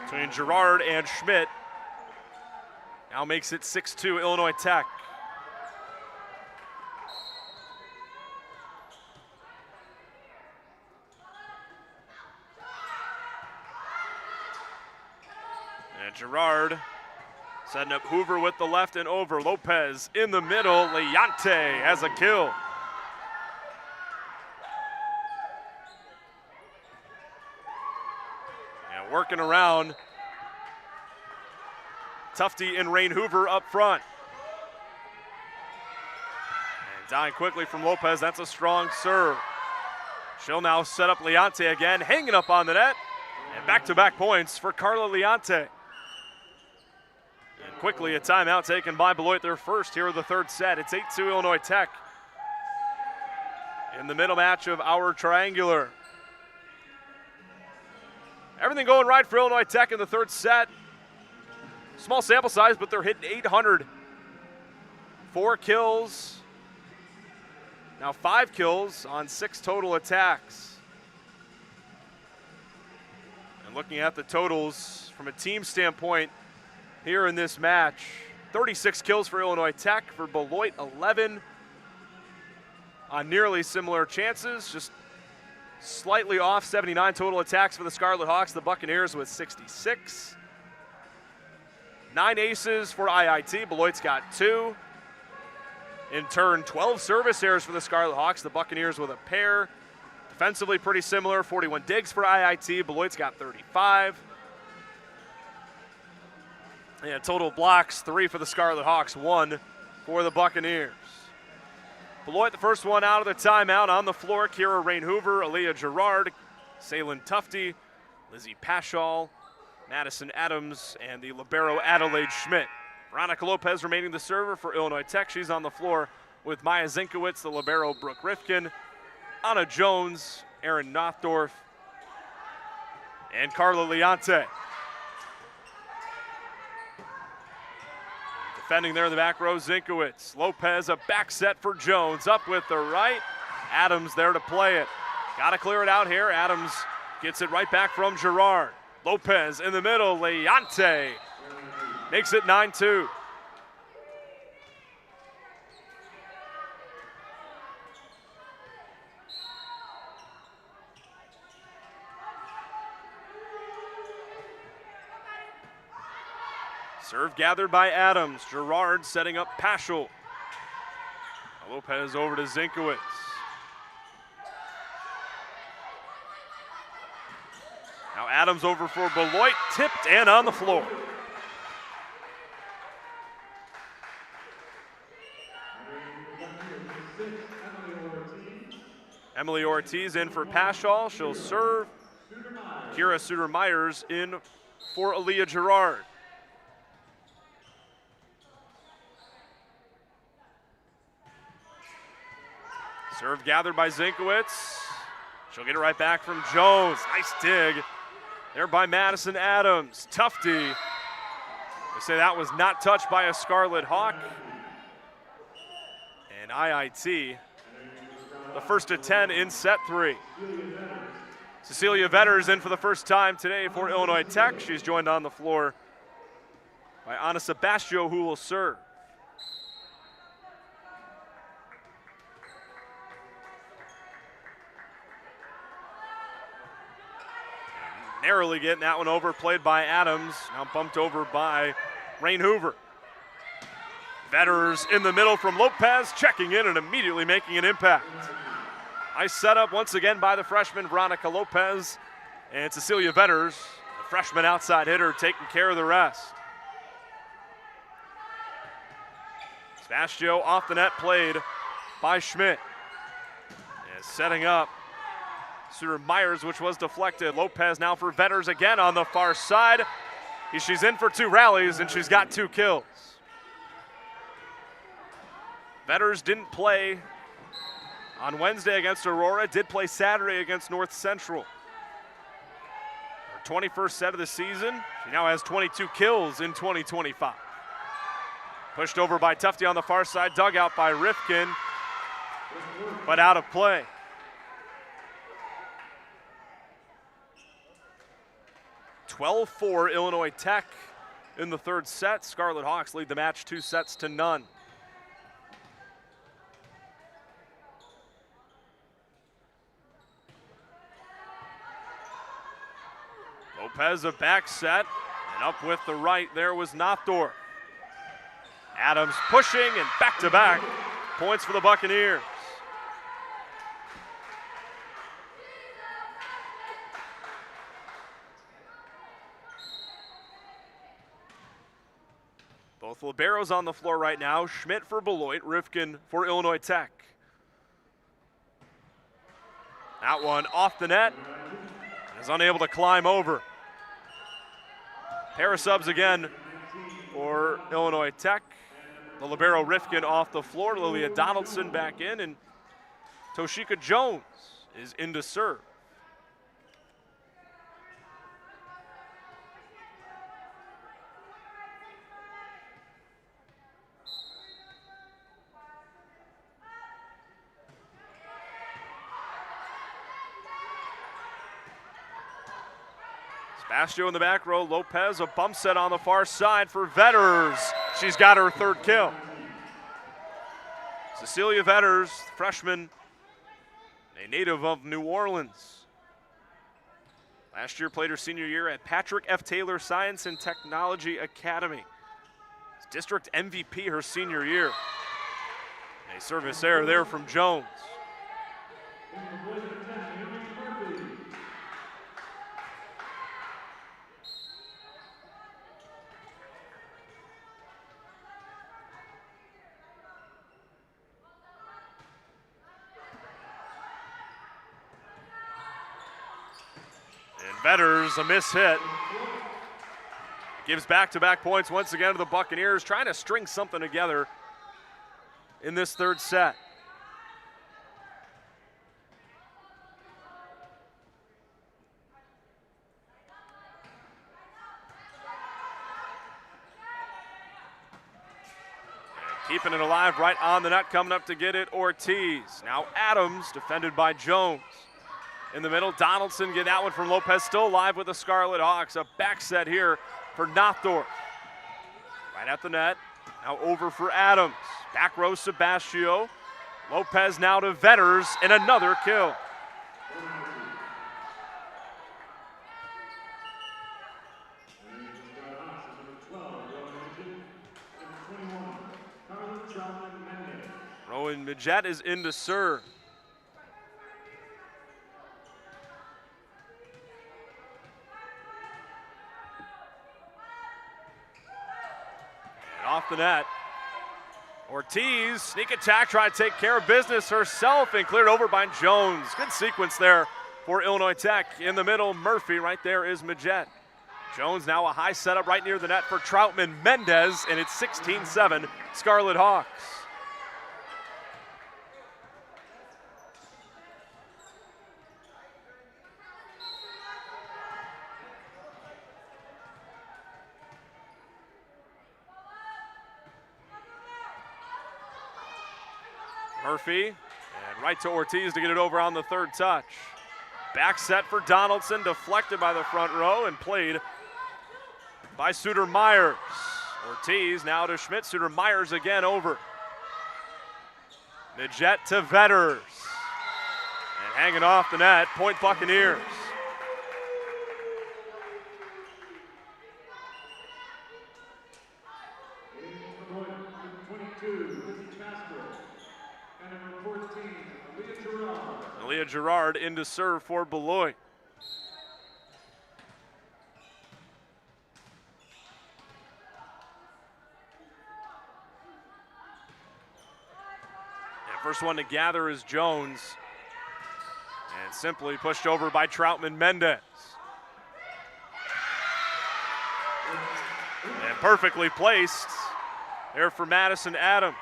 between Gerard and Schmidt now makes it 6-2 Illinois Tech. And Gerard setting up Hoover with the left and over. Lopez in the middle. Leonte has a kill. And working around Tufte and Rain Hoover up front. And dying quickly from Lopez, that's a strong serve. She'll now set up Leonte again, hanging up on the net. And back-to-back points for Carla Leonte. quickly a timeout taken by Beloit, their first here in the third set. It's 8-2 Illinois Tech in the middle match of our triangular. Everything going right for Illinois Tech in the third set. Small sample size, but they're hitting 800. 4 kills. Now 5 kills on 6 total attacks. And looking at the totals from a team standpoint here in this match, 36 kills for Illinois Tech, for Beloit 11 on nearly similar chances, just slightly off. 79 total attacks for the Scarlet Hawks, the Buccaneers with 66. 9 aces for IIT, Beloit's got 2. In turn, 12 service errors for the Scarlet Hawks, the Buccaneers with a pair. Defensively pretty similar, 41 digs for IIT, Beloit's got 35. Yeah, total blocks, 3 for the Scarlet Hawks, 1 for the Buccaneers. Beloit, the first one out of the timeout. On the floor, Kira Rain Hoover, Aaliyah Gerard, Salin Tufty, Lizzie Paschal, Madison Adams, and the libero Adelaide Schmidt. Veronica Lopez remaining the server for Illinois Tech. She's on the floor with Maya Zinkowitz, the libero Brooke Rifkin, Anna Jones, Erin Nothdorf, and Carla Leonte. Defending there in the back row, Zinkowitz. Lopez, a back set for Jones. Up with the right. Adams there to play it. Got to clear it out here. Adams gets it right back from Gerard. Lopez in the middle. Leonte makes it 9-2. Serve gathered by Adams. Gerard setting up Paschal. Lopez over to Zinkowitz. Now Adams over for Beloit, tipped and on the floor. Emily Ortiz in for Paschal. She'll serve. Kira Suter-Myers in for Aaliyah Gerard. Serve gathered by Zinkowitz. She'll get it right back from Jones. Nice dig there by Madison Adams. Tufty. They say that was not touched by a Scarlet Hawk. And IIT, the first to 10 in set 3. Cecilia Vetters in for the first time today for Illinois Tech. She's joined on the floor by Anna Sebastio, who will serve. Narrowly getting that one over, played by Adams. Now bumped over by Rain Hoover. Vetters in the middle from Lopez, checking in and immediately making an impact. Nice setup once again by the freshman Veronica Lopez, and Cecilia Vetters, the freshman outside hitter, taking care of the rest. Sebastio off the net, played by Schmidt. And setting up Suter-Myers, which was deflected. Lopez now for Vetters again on the far side. She's in for 2 rallies, and she's got 2 kills. Vetters didn't play on Wednesday against Aurora, did play Saturday against North Central. Her 21st set of the season. She now has 22 kills in 2025. Pushed over by Tufty on the far side, dug out by Rifkin, but out of play. (12-4) Illinois Tech in the third set. Scarlet Hawks lead the match 2-0. Lopez a back set, and up with the right there was Nothdorf. Adams pushing and back-to-back points for the Buccaneers. Both liberos on the floor right now. Schmidt for Beloit, Rifkin for Illinois Tech. That one off the net, is unable to climb over. Pair of subs again for for Illinois Tech. The libero Rifkin off the floor, Lilia Donaldson back in, and Toshika Jones is in to serve. Bastio in the back row, Lopez, a bump set on the far side for Vetters. She's got her third kill. Cecilia Vetters, freshman, a native of New Orleans. Last year played her senior year at Patrick F. Taylor Science and Technology Academy. District MVP her senior year. A service error there from Jones. Vetters, a miss hit. Gives back-to-back points once again to the Buccaneers, trying to string something together in this third set. And keeping it alive right on the net, coming up to get it, Ortiz. Now Adams, defended by Jones. In the middle, Donaldson getting that one from Lopez, still alive with the Scarlet Hawks. A back set here for Nothdorf. Right at the net, now over for Adams. Back row, Sebastio. Lopez now to Vetters, and another kill. Rowan Midget is in to serve. Off the net. Ortiz, sneak attack, trying to take care of business herself and cleared over by Jones. Good sequence there for Illinois Tech. In the middle, Murphy, right there is Midget. Jones now a high setup right near the net for Troutman Mendez, and it's 16-7 Scarlet Hawks. Murphy, and right to Ortiz to get it over on the third touch. Back set for Donaldson, deflected by the front row and played by Suter Myers. Ortiz now to Schmidt, Suter Myers again over. Midget to Vetters. And hanging off the net, point Buccaneers. Leah Gerard in to serve for Beloit. First one to gather is Jones. And simply pushed over by Troutman Mendez. And perfectly placed there for Madison Adams.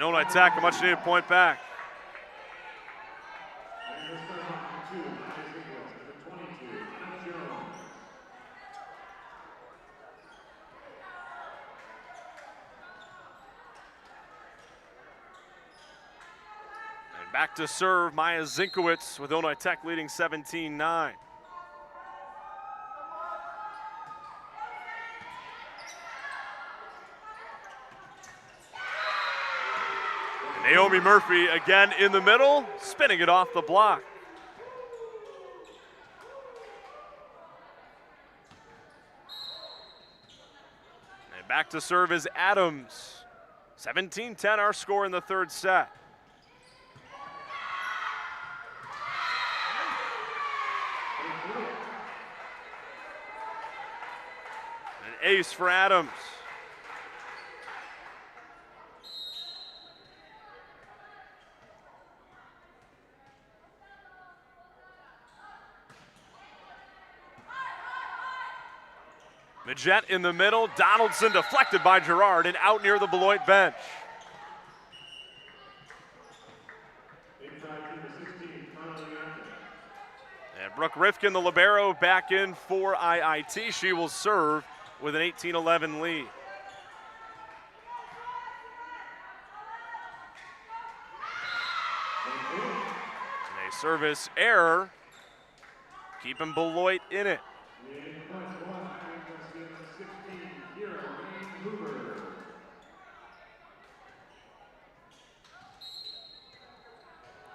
Illinois Tech, a much needed point back. And back to serve Maya Zinkowitz with Illinois Tech leading 17-9. Naomi Murphy again in the middle, spinning it off the block. And back to serve is Adams. 17-10 our score in the third set. ace for Adams. Majette in the middle, Donaldson deflected by Gerard and out near the Beloit bench. And Brooke Rifkin, the libero, back in for IIT. She will serve with an 18-11 lead. And a service error, keeping Beloit in it.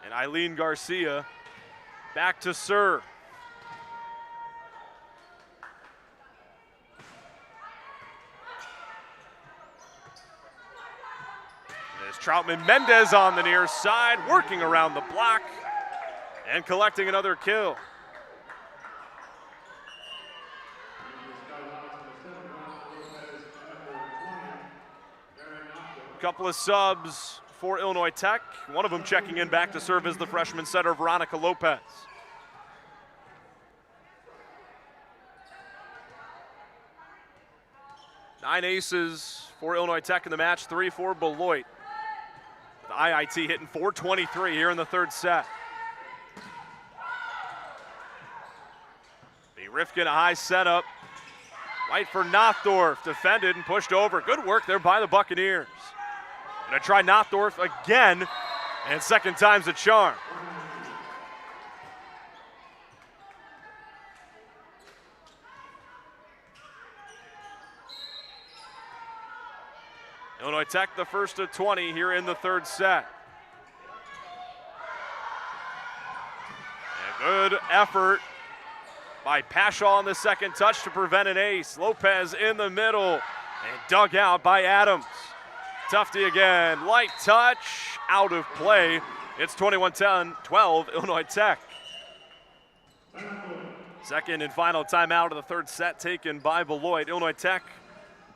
And Eileen Garcia back to serve. There's Troutman Mendez on the near side, working around the block and collecting another kill. A couple of subs for Illinois Tech. One of them checking in back to serve as the freshman setter, Veronica Lopez. Nine aces for Illinois Tech in the match, 3 for Beloit. The IIT hitting .423 here in the third set. The Rifkin, a high setup. Right for Nothdorf, defended and pushed over. Good work there by the Buccaneers. Gonna try Nothdorf again, and second time's a charm. Illinois Tech the first of 20 here in the third set. And good effort by Paschal on the second touch to prevent an ace. Lopez in the middle and dug out by Adams. Tufte again, light touch, out of play. It's 21-10-12, Illinois Tech. Second and final timeout of the third set taken by Beloit. Illinois Tech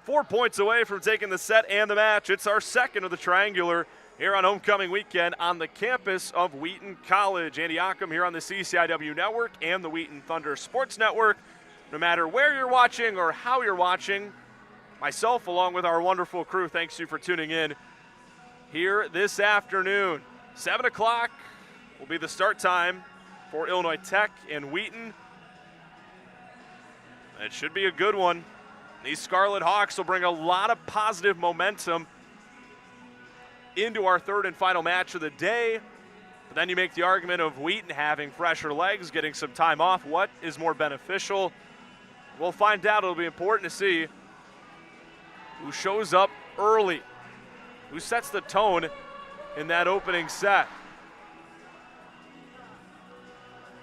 4 points away from taking the set and the match. It's our second of the triangular here on homecoming weekend on the campus of Wheaton College. Andy Ockham here on the CCIW Network and the Wheaton Thunder Sports Network. No matter where you're watching or how you're watching, myself, along with our wonderful crew, thanks you for tuning in here this afternoon. 7 o'clock will be the start time for Illinois Tech and Wheaton. It should be a good one. These Scarlet Hawks will bring a lot of positive momentum into our third and final match of the day. But then you make the argument of Wheaton having fresher legs, getting some time off. What is more beneficial? We'll find out. It'll be important to see who shows up early, who sets the tone in that opening set.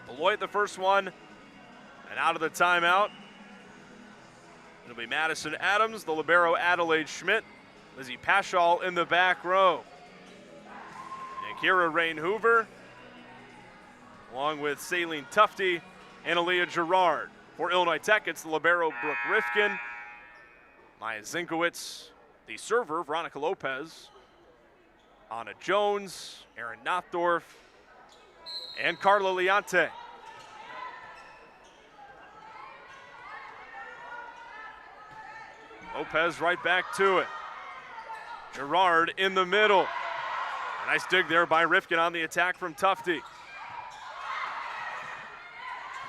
Beloit the first one, and out of the timeout, it'll be Madison Adams, the libero Adelaide Schmidt, Lizzie Paschal in the back row. And Kira Rain Hoover, along with Saline Tufte and Aaliyah Gerard. For Illinois Tech, it's the libero Brooke Rifkin, Maya Zinkowitz, the server, Veronica Lopez, Anna Jones, Erin Nothdorf, and Carla Leonte. Lopez right back to it. Gerard in the middle. A nice dig there by Rifkin on the attack from Tufte.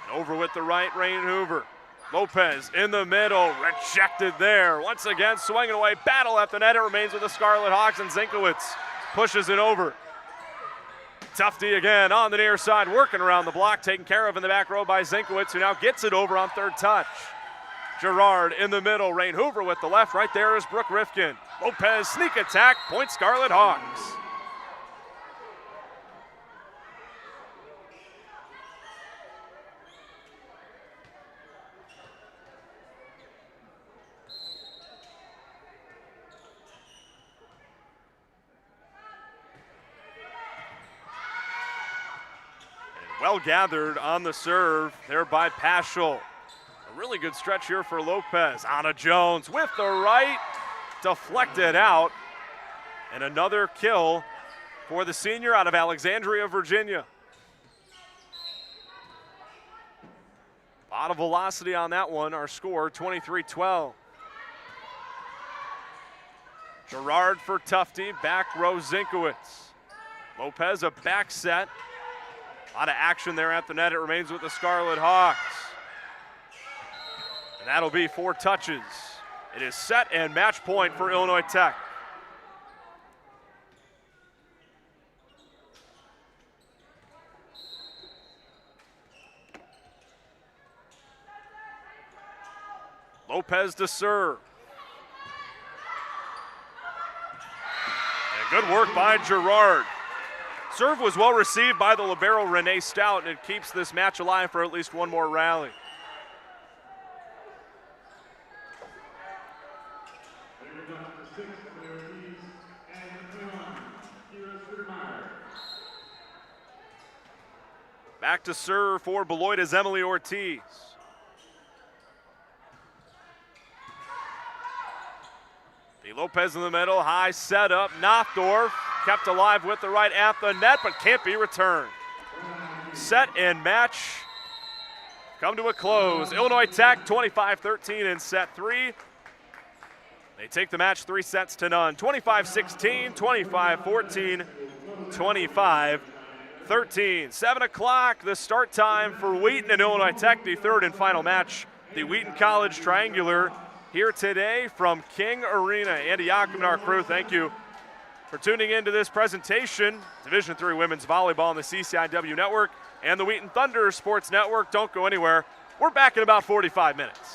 And over with the right, Rain Hoover. Lopez in the middle, rejected there. Once again, swinging away, battle at the net. It remains with the Scarlet Hawks, and Zinkowitz pushes it over. Tufte again on the near side, working around the block, taken care of in the back row by Zinkowitz, who now gets it over on third touch. Gerard in the middle, Rain Hoover with the left. Right there is Brooke Rifkin. Lopez sneak attack, point Scarlet Hawks. Well gathered on the serve there by Paschal. Really good stretch here for Lopez. Anna Jones with the right, deflected out. And another kill for the senior out of Alexandria, Virginia. A lot of velocity on that one. Our score, 23-12. Gerard for Tufte, back row Zinkowitz. Lopez a back set. A lot of action there at the net. It remains with the Scarlet Hawks. And that'll be 4 touches. It is set and match point for Illinois Tech. Lopez to serve. And good work by Gerard. Serve was well received by the libero Renee Stout, and it keeps this match alive for at least one more rally. Back to serve for Beloit is Emily Ortiz. Lopez in the middle, high setup. Nothdorf kept alive with the right at the net, but can't be returned. Set and match come to a close. Illinois Tech 25-13 in set 3. They take the match 3 sets to none. 25-16, 25-14, 25-13. 7 o'clock, the start time for Wheaton and Illinois Tech, the third and final match. The Wheaton College Triangular here today from King Arena. Andy Yakum and our crew, thank you for tuning into this presentation. Division III Women's Volleyball on the CCIW Network and the Wheaton Thunder Sports Network. Don't go anywhere. We're back in about 45 minutes.